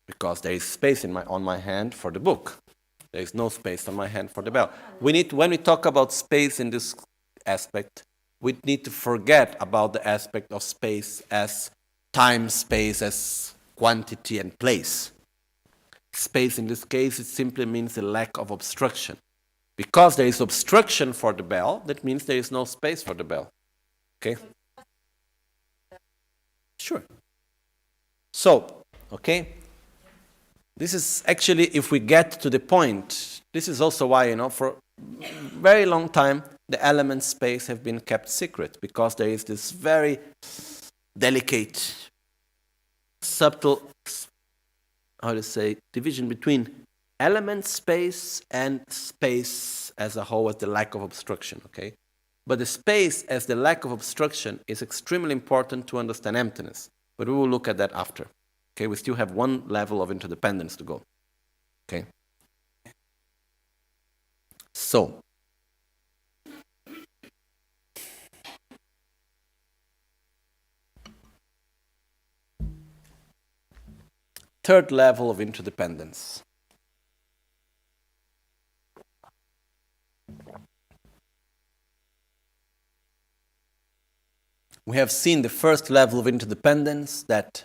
Because there is space on my hand for the book. There is no space on my hand for the bell. When we talk about space in this aspect, we need to forget about the aspect of space as time, space as quantity and place. Space in this case, it simply means the lack of obstruction. Because there is obstruction for the bell, that means there is no space for the bell. Okay? Sure. So, okay? This is actually, if we get to the point, this is also why, for a very long time, the element space have been kept secret, because there is this very delicate, subtle, division between element space and space as a whole, as the lack of obstruction, okay? But the space as the lack of obstruction is extremely important to understand emptiness. But we will look at that after. Okay, we still have one level of interdependence to go. Okay? So, third level of interdependence. We have seen the first level of interdependence, that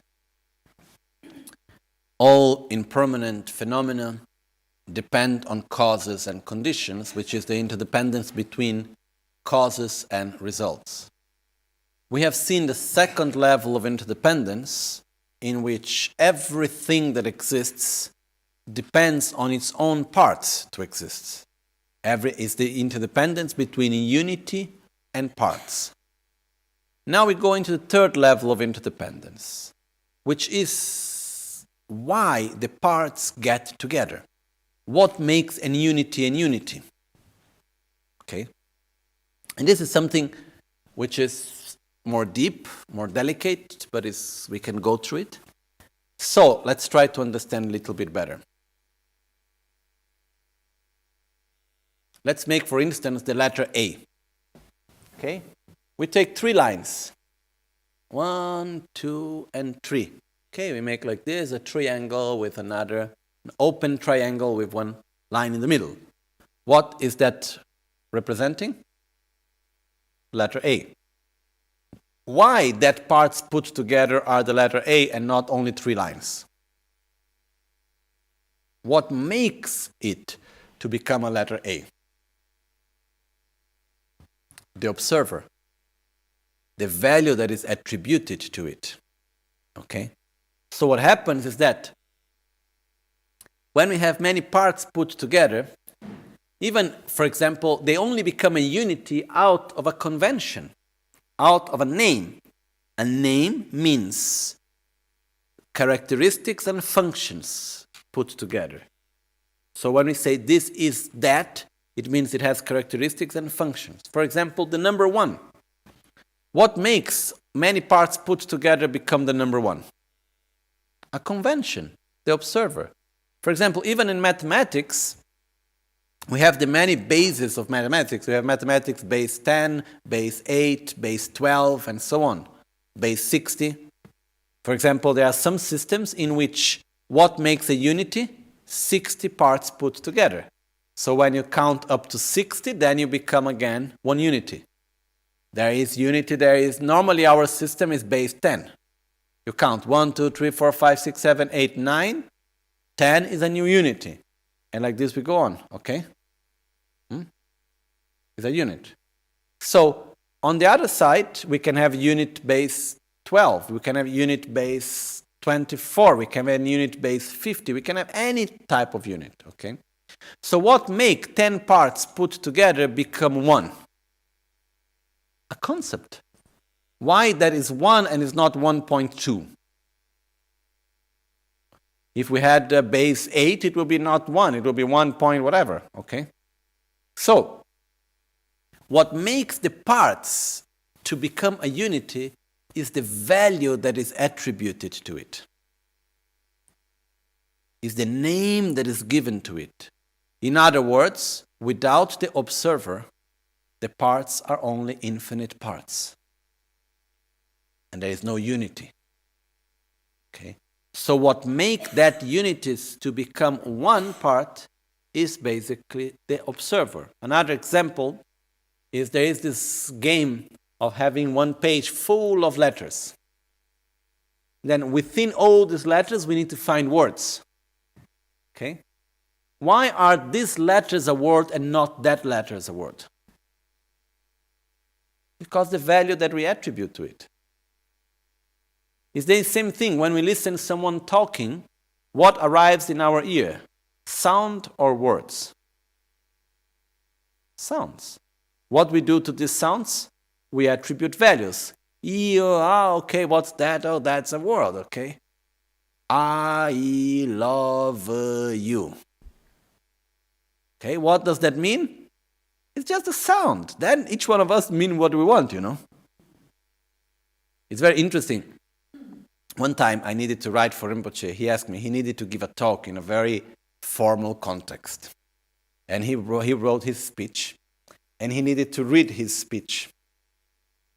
all impermanent phenomena depend on causes and conditions, which is the interdependence between causes and results. We have seen the second level of interdependence, in which everything that exists depends on its own parts to exist. Is the interdependence between unity and parts. Now we go into the third level of interdependence, which is why the parts get together. What makes an unity an unity? Okay? And this is something which is more deep, more delicate, but we can go through it. So let's try to understand a little bit better. Let's make, for instance, the letter A. Okay? We take 3 lines. 1, 2, and 3. Okay, we make like this, a triangle with an open triangle with one line in the middle. What is that representing? Letter A. Why that parts put together are the letter A and not only 3 lines? What makes it to become a letter A? The observer. The value that is attributed to it. Okay? So what happens is that when we have many parts put together, even, for example, they only become a unity out of a convention, out of a name. A name means characteristics and functions put together. So when we say this is that, it means it has characteristics and functions. For example, the number 1. What makes many parts put together become the number 1? A convention, the observer. For example, even in mathematics, we have the many bases of mathematics. We have mathematics base 10, base 8, base 12, and so on. Base 60. For example, there are some systems in which what makes a unity? 60 parts put together. So when you count up to 60, then you become again one unity. There is unity, normally our system is base 10. You count 1, 2, 3, 4, 5, 6, 7, 8, 9. 10 is a new unity. And like this we go on, okay? It's a unit. So on the other side, we can have unit base 12. We can have unit base 24. We can have unit base 50. We can have any type of unit, okay? So what make 10 parts put together become 1? A concept. Why that is 1 and is not 1.2? If we had base 8, it will be not 1. It will be 1 point whatever, okay? So, what makes the parts to become a unity is the value that is attributed to it. Is the name that is given to it. In other words, without the observer, the parts are only infinite parts. And there is no unity. Okay? So what makes that unities to become one part is basically the observer. Another example is there is this game of having one page full of letters. Then within all these letters, we need to find words. Okay? Why are these letters a word and not that letter as a word? Because the value that we attribute to it. It's the same thing when we listen to someone talking, what arrives in our ear? Sound or words? Sounds. What we do to these sounds? We attribute values. Okay, what's that? Oh, that's a word, okay? I love you. Okay, what does that mean? It's just a sound. Then each one of us mean what we want, you know. It's very interesting. One time I needed to write for Rinpoche. He asked me, he needed to give a talk in a very formal context. And he wrote his speech. And he needed to read his speech.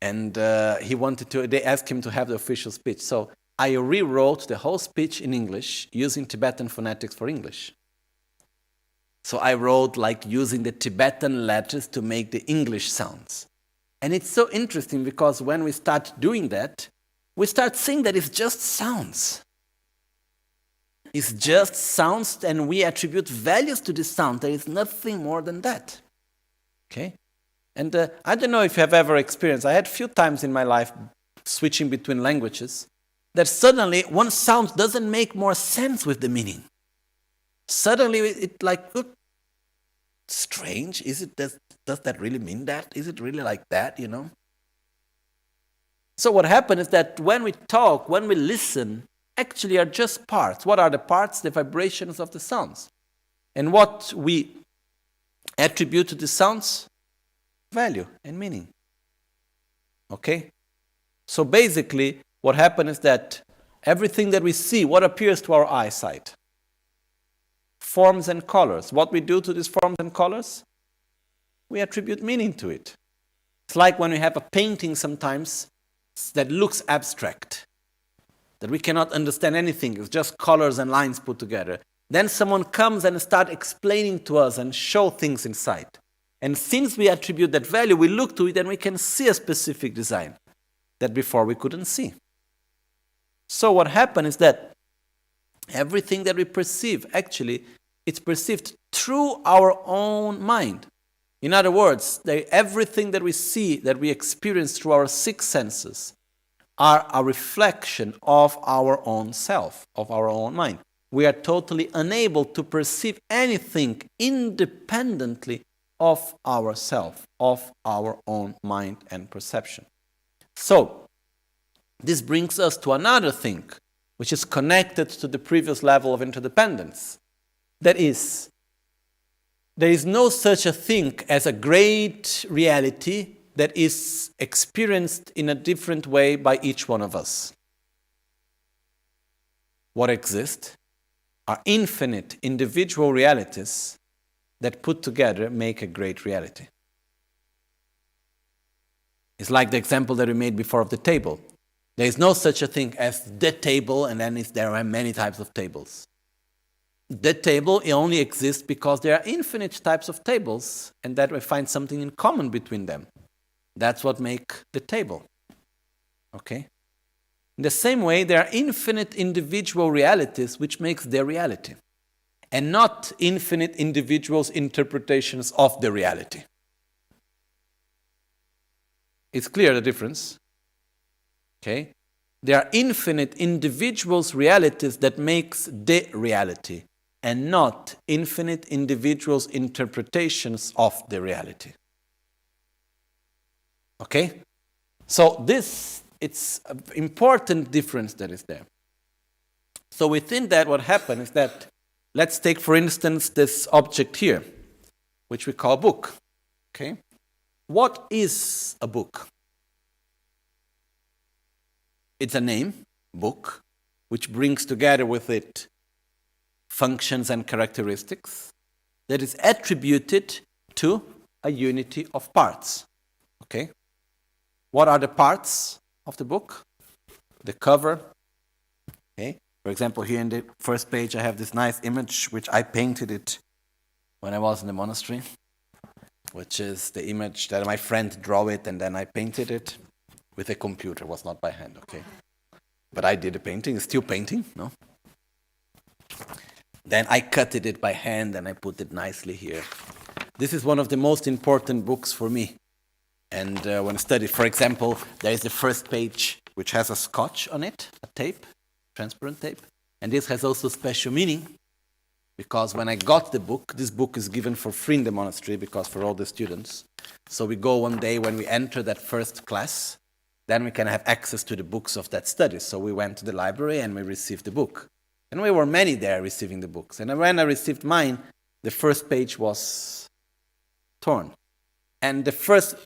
And they asked him to have the official speech. So I rewrote the whole speech in English using Tibetan phonetics for English. So I wrote like using the Tibetan letters to make the English sounds. And it's so interesting because when we start doing that, we start seeing that it's just sounds. It's just sounds and we attribute values to the sound. There is nothing more than that. Okay? And I don't know if you have ever experienced, I had a few times in my life switching between languages, that suddenly one sound doesn't make more sense with the meaning. Suddenly it like, strange, does that really mean that? Is it really like that, you know? So what happens is that when we talk, when we listen, actually are just parts. What are the parts? The vibrations of the sounds. And what we attribute to the sounds? Value and meaning. Okay? So basically, what happens is that everything that we see, what appears to our eyesight, forms and colors. What we do to these forms and colors? We attribute meaning to it. It's like when we have a painting sometimes that looks abstract, that we cannot understand anything. It's just colors and lines put together. Then someone comes and starts explaining to us and show things inside. And since we attribute that value, we look to it and we can see a specific design that before we couldn't see. So what happened is that everything that we perceive, actually, it's perceived through our own mind. In other words, everything that we see, that we experience through our six senses, are a reflection of our own self, of our own mind. We are totally unable to perceive anything independently of ourself, of our own mind and perception. So, this brings us to another thing, which is connected to the previous level of interdependence. That is, there is no such a thing as a great reality that is experienced in a different way by each one of us. What exists are infinite individual realities that put together make a great reality. It's like the example that we made before of the table. There is no such a thing as the table, and then there are many types of tables. The table only exists because there are infinite types of tables, and that we find something in common between them. That's what makes the table. Okay? In the same way, there are infinite individual realities which makes their reality, and not infinite individuals' interpretations of the reality. It's clear the difference. Okay? There are infinite individuals' realities that makes the reality, and not infinite individuals' interpretations of the reality. Okay? So it's an important difference that is there. So within that, what happened is that, let's take, for instance, this object here, which we call book. Okay? What is a book? It's a name, book, which brings together with it functions and characteristics that is attributed to a unity of parts. Okay? What are the parts of the book? The cover. Okay? For example, here in the first page I have this nice image which I painted it when I was in the monastery, which is the image that my friend drew it and then I painted it with a computer. It was not by hand, okay? But I did the painting. It's still painting, no? Then I cut it by hand and I put it nicely here. This is one of the most important books for me. And when I studied, for example, there is the first page which has a scotch on it, a tape, transparent tape. And this has also special meaning because when I got the book, this book is given for free in the monastery because for all the students. So we go one day when we enter that first class, then we can have access to the books of that study. So we went to the library and we received the book. And we were many there receiving the books. And when I received mine, the first page was torn. And the first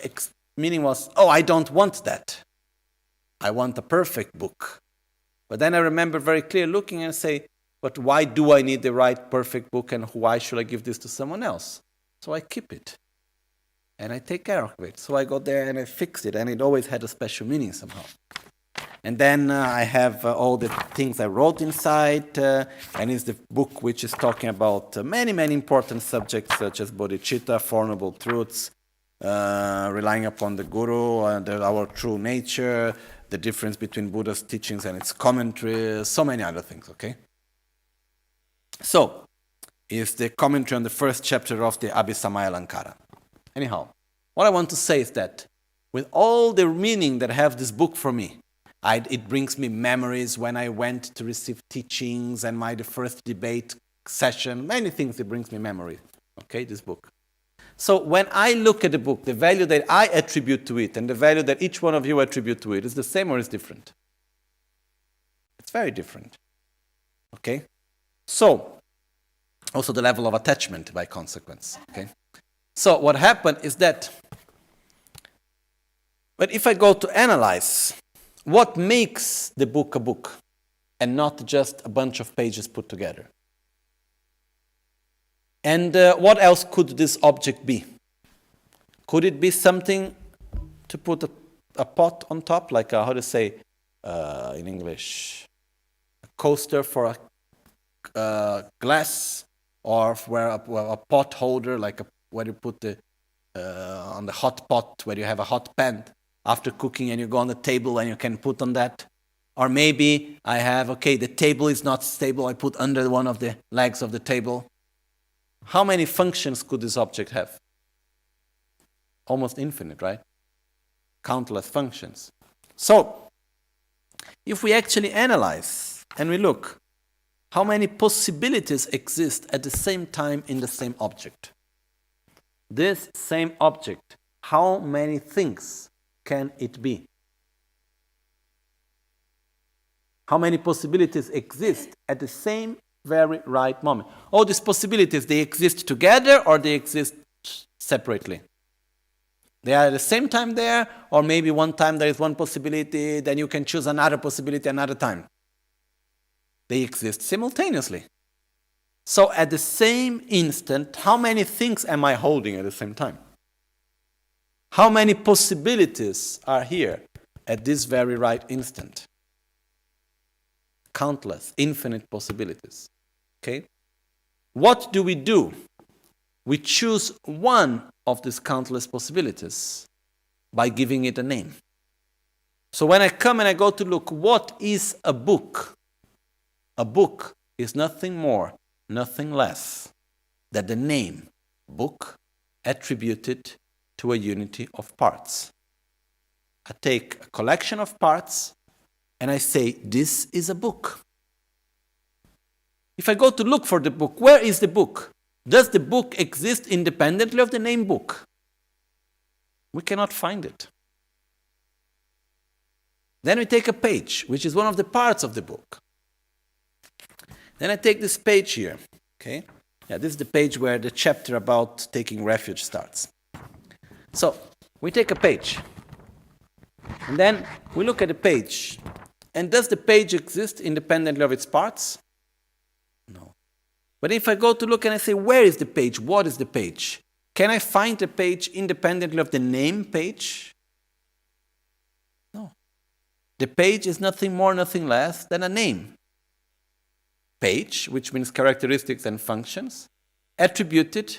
meaning was, oh, I don't want that. I want a perfect book. But then I remember very clearly looking and say, but why do I need the right perfect book and why should I give this to someone else? So I keep it. And I take care of it. So I go there and I fix it. And it always had a special meaning somehow. And then I have all the things I wrote inside. And it's the book which is talking about many, many important subjects such as bodhicitta, Four Noble Truths, relying upon the Guru, our true nature, the difference between Buddha's teachings and its commentary, so many other things, okay? So, is the commentary on the first chapter of the Abhisamaya Alankara. Anyhow, what I want to say is that with all the meaning that I have this book for me, it brings me memories when I went to receive teachings and the first debate session, many things it brings me memory, okay, this book. So when I look at the book, the value that I attribute to it and the value that each one of you attribute to it is the same or is different? It's very different, okay? So, also the level of attachment by consequence, okay? So what happened is that, but if I go to analyze what makes the book a book and not just a bunch of pages put together? And what else could this object be? Could it be something to put a pot on top, like how to say in English, a coaster for a glass, or where a pot holder, like where you put on the hot pot, where you have a hot pan after cooking and you go on the table and you can put on that. Or maybe I have, the table is not stable, I put under one of the legs of the table. How many functions could this object have? Almost infinite, right? Countless functions. So, if we actually analyze and we look, how many possibilities exist at the same time in the same object? This same object, how many things can it be? How many possibilities exist at the same very right moment? All these possibilities, they exist together or they exist separately? They are at the same time there, or maybe one time there is one possibility, then you can choose another possibility another time. They exist simultaneously. So at the same instant, how many things am I holding at the same time? How many possibilities are here at this very right instant? Countless, infinite possibilities. Okay? What do? We choose one of these countless possibilities by giving it a name. So when I come and I go to look, what is a book? A book is nothing more, nothing less than the name book attributed to a unity of parts. I take a collection of parts and I say, this is a book. If I go to look for the book, where is the book? Does the book exist independently of the name book? We cannot find it. Then we take a page, which is one of the parts of the book. Then I take this page here. Okay? Yeah, this is the page where the chapter about taking refuge starts. So, we take a page. And then we look at the page. And does the page exist independently of its parts? No. But if I go to look and I say, where is the page? What is the page? Can I find the page independently of the name page? No. The page is nothing more, nothing less than a name. Page, which means characteristics and functions, attributed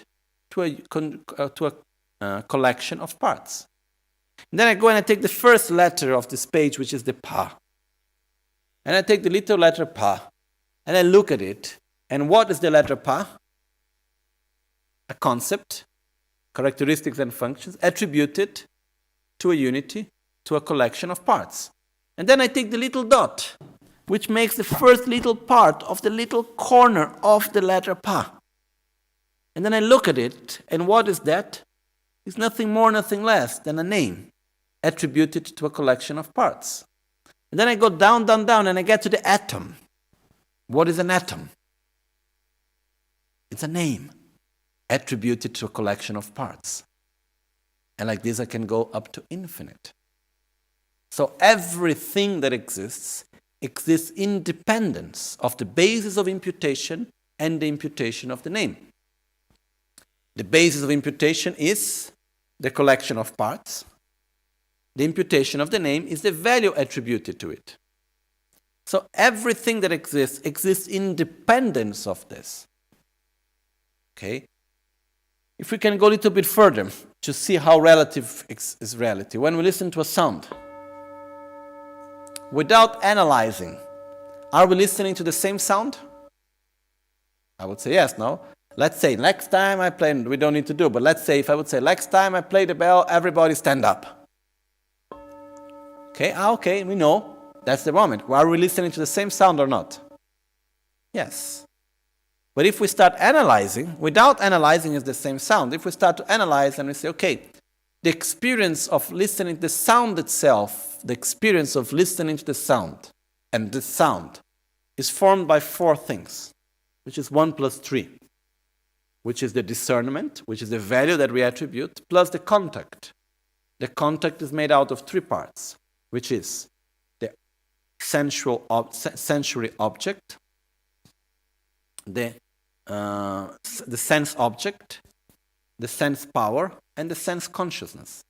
to a collection of parts. And then I go and I take the first letter of this page, which is the Pa. And I take the little letter Pa, and I look at it. And what is the letter Pa? A concept, characteristics and functions, attributed to a unity, to a collection of parts. And then I take the little dot, which makes the first little part of the little corner of the letter Pa. And then I look at it, and what is that? It's nothing more, nothing less than a name attributed to a collection of parts. And then I go down, down, down, and I get to the atom. What is an atom? It's a name attributed to a collection of parts. And like this, I can go up to infinite. So everything that exists independent of the basis of imputation and the imputation of the name. The basis of imputation is the collection of parts. The imputation of the name is the value attributed to it. So everything that exists independence of this. Okay? If we can go a little bit further to see how relative is reality. When we listen to a sound, without analyzing, are we listening to the same sound? I would say yes, no? Let's say next time I play, we don't need to do, but let's say if I would say next time I play the bell, everybody stand up. Okay, we know. That's the moment. Are we listening to the same sound or not? Yes. But if we start analyzing, without analyzing is the same sound. If we start to analyze and we say, okay, the experience of listening to the sound itself, the experience of listening to the sound and the sound is formed by four things, which is 1 plus 3, which is the discernment, which is the value that we attribute, plus the contact. The contact is made out of 3 parts, which is sensory object, the sense object, the sense power, and the sense consciousness.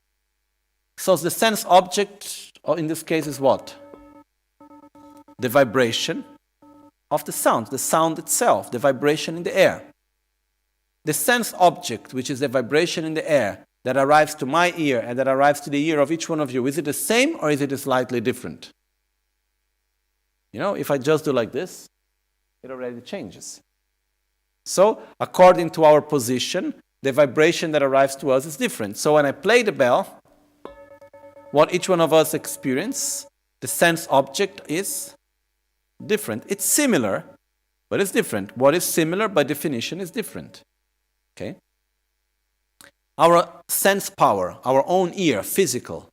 So the sense object, or in this case, is what? The vibration of the sound itself, the vibration in the air. The sense object, which is the vibration in the air, that arrives to my ear and that arrives to the ear of each one of you, is it the same or is it slightly different? You know, if I just do like this, it already changes. So, according to our position, the vibration that arrives to us is different. So when I play the bell, what each one of us experience, the sense object is different. It's similar, but it's different. What is similar, by definition, is different. Okay? Our sense power, our own ear, physical,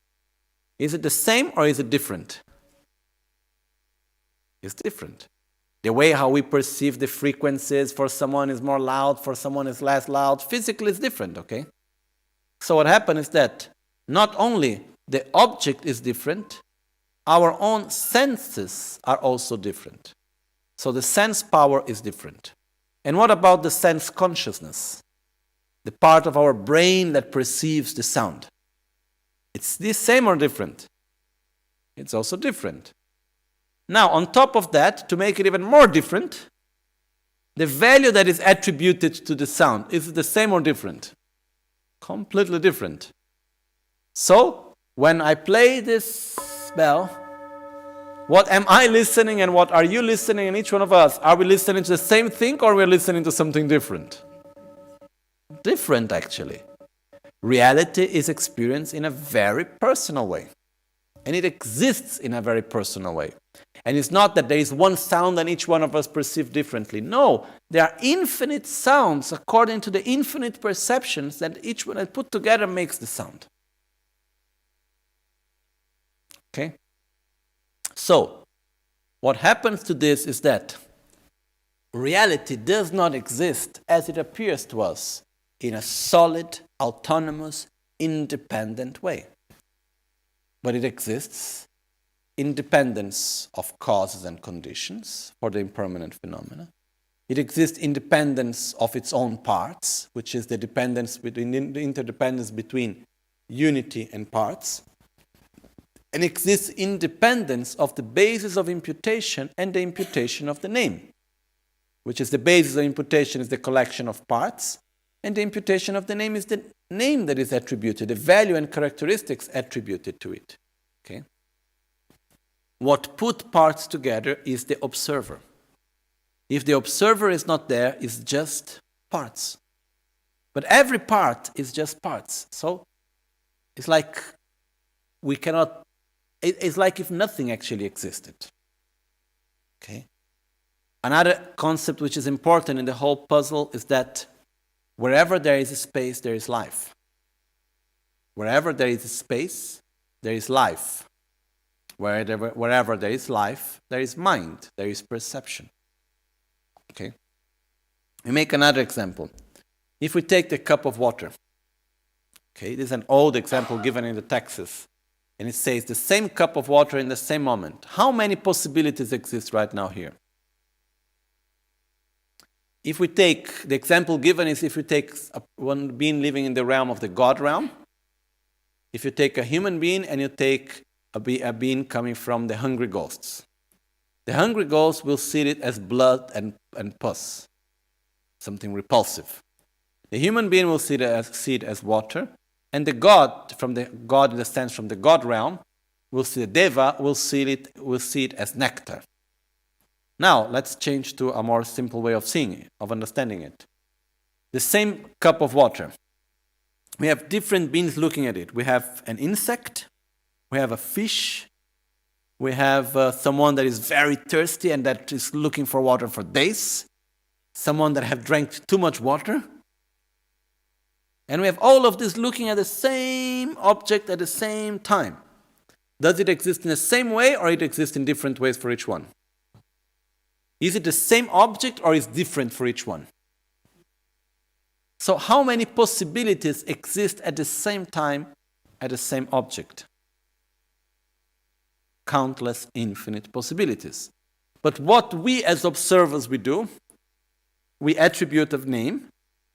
is it the same or is it different? It's different. The way how we perceive the frequencies, for someone is more loud, for someone is less loud, physically is different, okay? So what happens is that not only the object is different, our own senses are also different. So the sense power is different. And what about the sense consciousness? The part of our brain that perceives the sound. It's the same or different? It's also different. Now, on top of that, to make it even more different, the value that is attributed to the sound, is it the same or different? Completely different. So, when I play this bell, what am I listening and what are you listening, and each one of us? Are we listening to the same thing or are we listening to something different? Different, actually. Reality is experienced in a very personal way. And it exists in a very personal way. And it's not that there is one sound and each one of us perceive differently. No, there are infinite sounds according to the infinite perceptions that each one put together makes the sound. Okay? So, what happens to this is that reality does not exist as it appears to us in a solid, autonomous, independent way. But it exists independence of causes and conditions for the impermanent phenomena. It exists independence of its own parts, which is the dependence between the interdependence between unity and parts. And exists independence of the basis of imputation and the imputation of the name, which is the basis of imputation is the collection of parts, and the imputation of the name is the name that is attributed, the value and characteristics attributed to it. Okay? What put parts together is the observer. If the observer is not there, it's just parts. But every part is just parts. So it's like we cannot, it's like if nothing actually existed. Okay? Another concept which is important in the whole puzzle is that wherever there is a space, there is life. Wherever there is a space, there is life. Wherever there is life, there is mind, there is perception. Okay? We make another example. If we take the cup of water, okay, this is an old example given in the texts, and it says the same cup of water in the same moment. How many possibilities exist right now here? If we take, the example given is if you take one being living in the realm of the God realm, if you take a human being and you take a being coming from the hungry ghosts. The hungry ghosts will see it as blood and pus, something repulsive. The human being will see it as water, and the God, from the God in the sense from the God realm, will see the Deva, will see it as nectar. Now, let's change to a more simple way of seeing it, of understanding it. The same cup of water. We have different beings looking at it. We have an insect, we have a fish, we have someone that is very thirsty and that is looking for water for days, someone that have drank too much water. And we have all of this looking at the same object at the same time. Does it exist in the same way or it exists in different ways for each one? Is it the same object or is it different for each one? So how many possibilities exist at the same time at the same object? countless, infinite possibilities. But what we as observers we do, we attribute a name,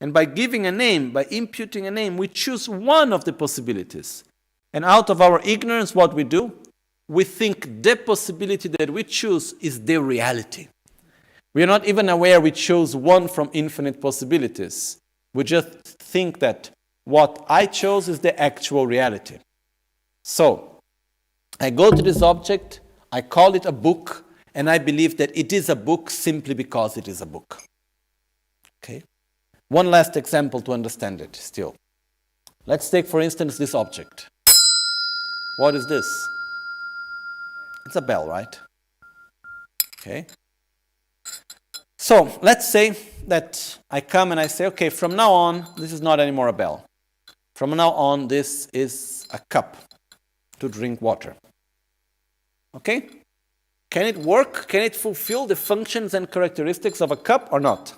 and by giving a name, by imputing a name, we choose one of the possibilities. And out of our ignorance, what we do, we think the possibility that we choose is the reality. We are not even aware we chose one from infinite possibilities. We just think that what I chose is the actual reality. So, I go to this object, I call it a book, and I believe that it is a book simply because it is a book. Okay? One last example to understand it still. Let's take, for instance, this object. What is this? It's a bell, right? Okay. So, let's say that I come and I say, okay, from now on, this is not anymore a bell. From now on, this is a cup to drink water. Okay? Can it work? Can it fulfill the functions and characteristics of a cup or not?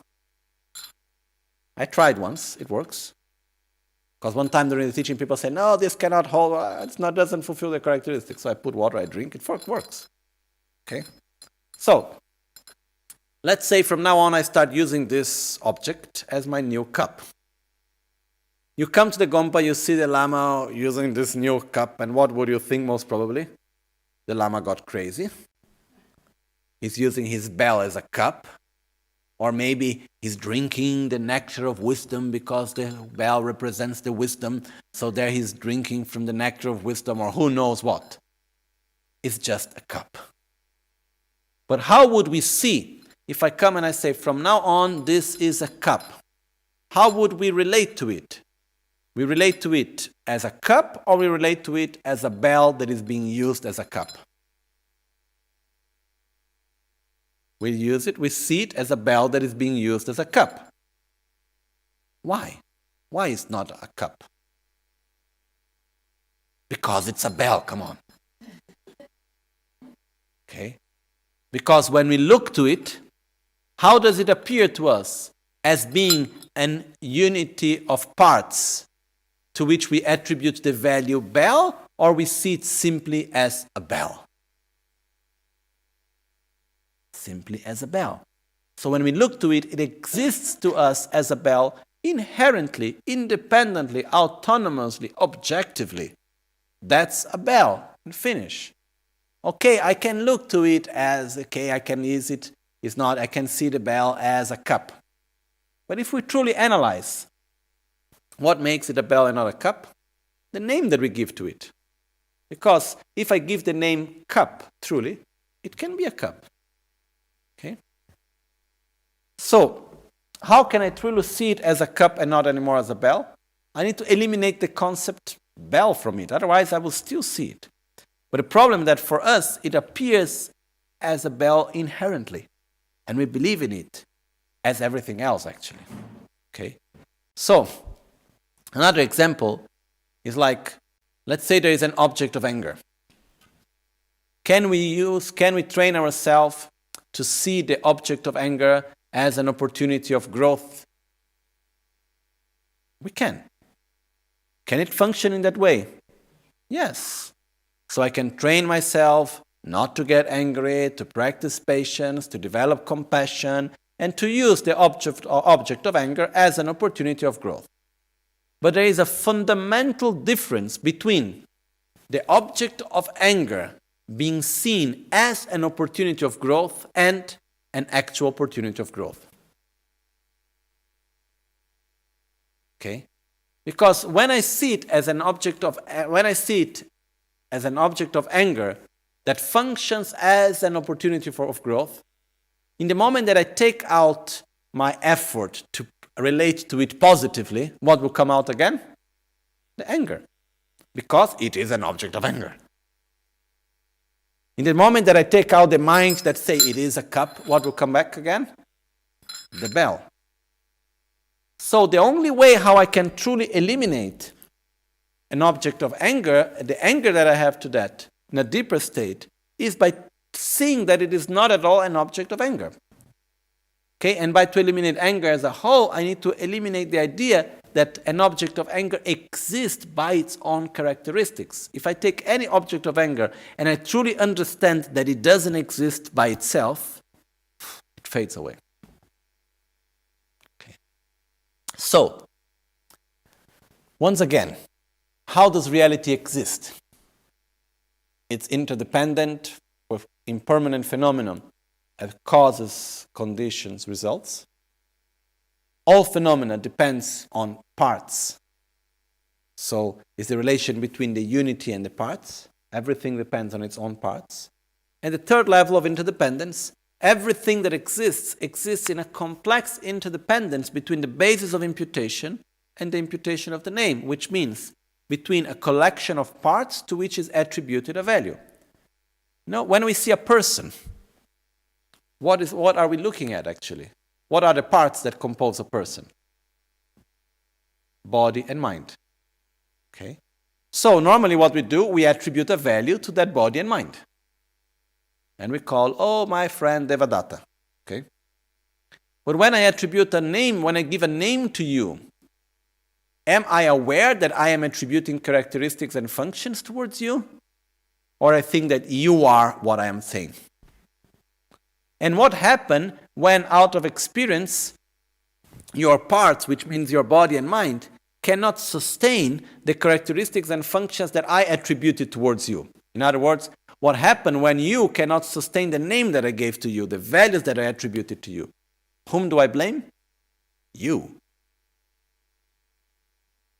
I tried once. It works. Because one time during the teaching, people say, no, this cannot hold, doesn't fulfill the characteristics. So I put water, I drink, it works. Okay? So, let's say from now on I start using this object as my new cup. You come to the Gompa, you see the Lama using this new cup, and what would you think most probably? The Lama got crazy. He's using his bell as a cup. Or maybe he's drinking the nectar of wisdom because the bell represents the wisdom, so there he's drinking from the nectar of wisdom, or who knows what. It's just a cup. But how would we see if I come and I say, from now on, this is a cup? How would we relate to it? We relate to it as a cup, or we relate to it as a bell that is being used as a cup? We use it, we see it as a bell that is being used as a cup. Why? Why is not a cup? Because it's a bell, come on. Okay? Because when we look to it, how does it appear to us? As being an unity of parts to which we attribute the value bell, or we see it simply as a bell? Simply as a bell. So when we look to it, it exists to us as a bell inherently, independently, autonomously, objectively. That's a bell. And finish. Okay, I can look to it as, okay, I can use it. It's not, I can see the bell as a cup. But if we truly analyze what makes it a bell and not a cup, the name that we give to it. Because if I give the name cup, truly, it can be a cup. Okay? So, how can I truly see it as a cup and not anymore as a bell? I need to eliminate the concept bell from it. Otherwise, I will still see it. But the problem is that for us, it appears as a bell inherently. And we believe in it as everything else, actually. Okay? So, another example is like, let's say there is an object of anger. Can we train ourselves to see the object of anger as an opportunity of growth? We can. Can it function in that way? Yes. So I can train myself not to get angry, to practice patience, to develop compassion, and to use the object of anger as an opportunity of growth. But there is a fundamental difference between the object of anger being seen as an opportunity of growth and an actual opportunity of growth. Okay? Because when I see it as an object of anger that functions as an opportunity of growth, in the moment that I take out my effort to relate to it positively, what will come out again? The anger. Because it is an object of anger. In the moment that I take out the mind that say it is a cup, what will come back again? The bell. So the only way how I can truly eliminate an object of anger, the anger that I have to that, in a deeper state, is by seeing that it is not at all an object of anger. Okay, and by to eliminate anger as a whole, I need to eliminate the idea that an object of anger exists by its own characteristics. If I take any object of anger and I truly understand that it doesn't exist by itself, it fades away. Okay. So, once again, how does reality exist? It's interdependent with impermanent phenomenon as causes, conditions, results. All phenomena depends on parts. So it's the relation between the unity and the parts. Everything depends on its own parts. And the third level of interdependence, everything that exists in a complex interdependence between the basis of imputation and the imputation of the name, which means between a collection of parts to which is attributed a value. Now, when we see a person, what are we looking at actually? What are the parts that compose a person? Body and mind. Okay? So normally what we do, we attribute a value to that body and mind. And we call, oh, my friend Devadatta. Okay? But when I attribute a name, when I give a name to you, am I aware that I am attributing characteristics and functions towards you? Or I think that you are what I am saying? And what happened when out of experience, your parts, which means your body and mind, cannot sustain the characteristics and functions that I attributed towards you? In other words, what happened when you cannot sustain the name that I gave to you, the values that I attributed to you? Whom do I blame? You.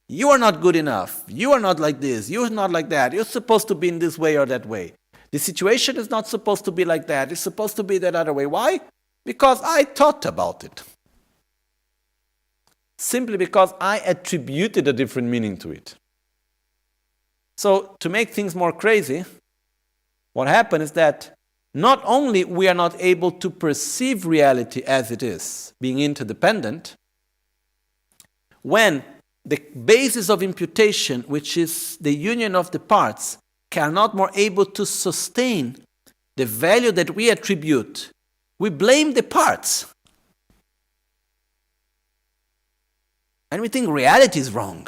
You are not good enough. You are not like this. You are not like that. You're supposed to be in this way or that way. The situation is not supposed to be like that. It's supposed to be that other way. Why? Because I thought about it. Simply because I attributed a different meaning to it. So, to make things more crazy, what happened is that not only we are not able to perceive reality as it is, being interdependent, when the basis of imputation, which is the union of the parts, cannot more able to sustain the value that we attribute, we blame the parts. And we think reality is wrong.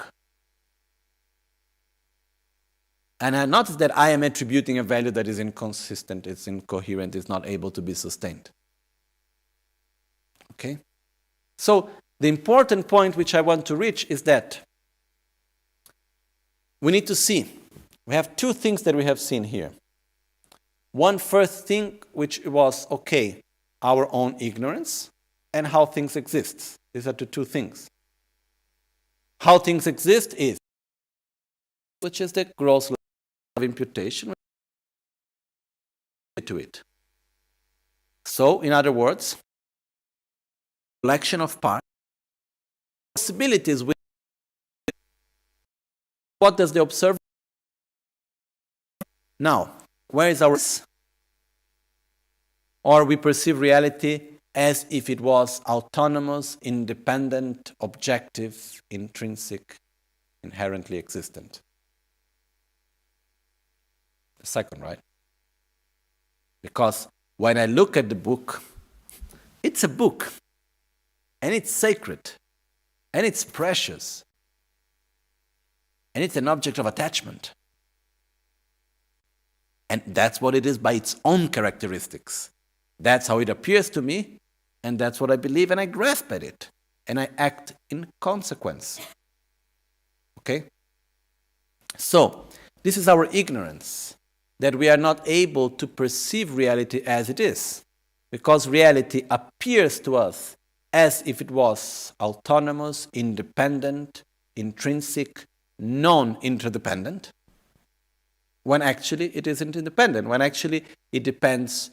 And I notice that I am attributing a value that is inconsistent, it's incoherent, it's not able to be sustained. Okay? So, the important point which I want to reach is that we need to see. We have two things that we have seen here. One first thing, which was, okay, our own ignorance and how things exist. These are the two things. How things exist is, which is the gross level of imputation to it. So, in other words, collection of parts, possibilities with what does the observer now, where is our... Or we perceive reality as if it was autonomous, independent, objective, intrinsic, inherently existent. The second, right? Because when I look at the book, it's a book, and it's sacred, and it's precious, and it's an object of attachment. And that's what it is by its own characteristics. That's how it appears to me, and that's what I believe, and I grasp at it, and I act in consequence. Okay? So, this is our ignorance, that we are not able to perceive reality as it is, because reality appears to us as if it was autonomous, independent, intrinsic, non-interdependent, when actually it isn't independent, when actually it depends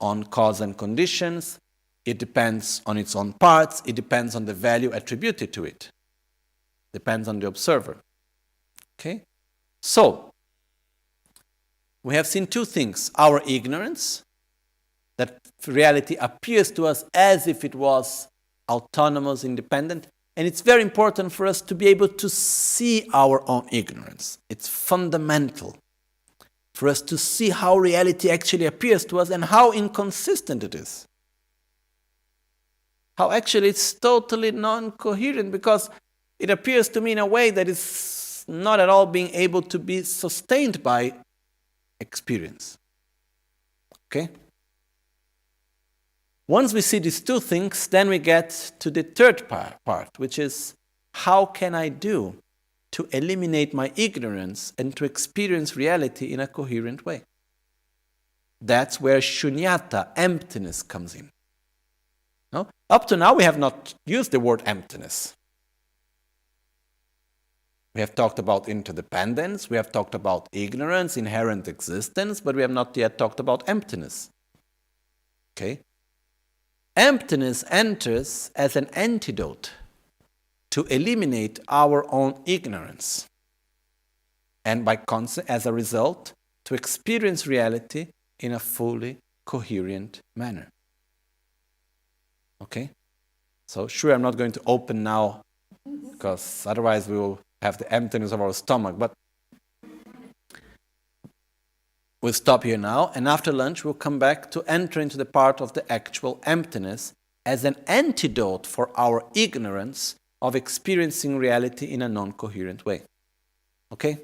on cause and conditions, it depends on its own parts, it depends on the value attributed to it. Depends on the observer. Okay? So, we have seen two things. Our ignorance, that reality appears to us as if it was autonomous, independent, and it's very important for us to be able to see our own ignorance. It's fundamental for us to see how reality actually appears to us and how inconsistent it is. how actually it's totally non-coherent, because it appears to me in a way that is not at all being able to be sustained by experience. Okay? Once we see these two things, then we get to the third part, which is, how can I do to eliminate my ignorance and to experience reality in a coherent way? That's where shunyata, emptiness, comes in. No? Up to now, we have not used the word emptiness. We have talked about interdependence, we have talked about ignorance, inherent existence, but we have not yet talked about emptiness. Okay? Emptiness enters as an antidote to eliminate our own ignorance, and as a result, to experience reality in a fully coherent manner. Okay? So sure, I'm not going to open now, because otherwise we will have the emptiness of our stomach, but we'll stop here now, and after lunch we'll come back to enter into the part of the actual emptiness as an antidote for our ignorance of experiencing reality in a non-coherent way. Okay?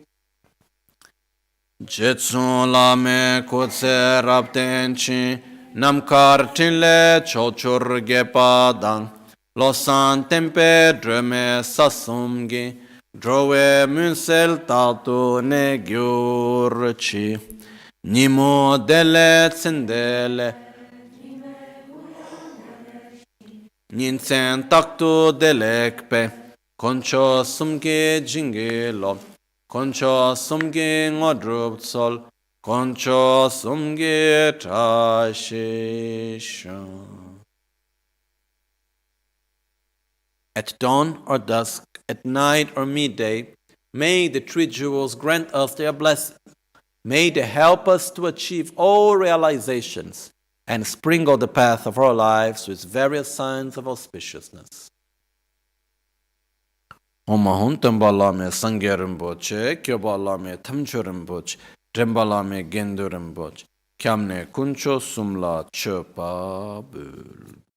Jetsun lame kutse raptenchi namkar tinle chochur gepadang losan tempe dreme sasumgi drowe munsel tatu ne gyurchi nimo dele tsendele ninsen taktu delekpe koncho sumge jingelo koncho sumge ngodrup sol koncho sumge tashisha. At dawn or dusk, at night or midday, may the three jewels grant us their blessing. May they help us to achieve all realizations and sprinkle the path of our lives with various signs of auspiciousness. Omahun Tambalame Sangye Rinpoche, Kyobalame Tamcho Rinpoche, Drembalame Gendo Rinpoche, Kyamne Kuncho Sumla Chopa Bul.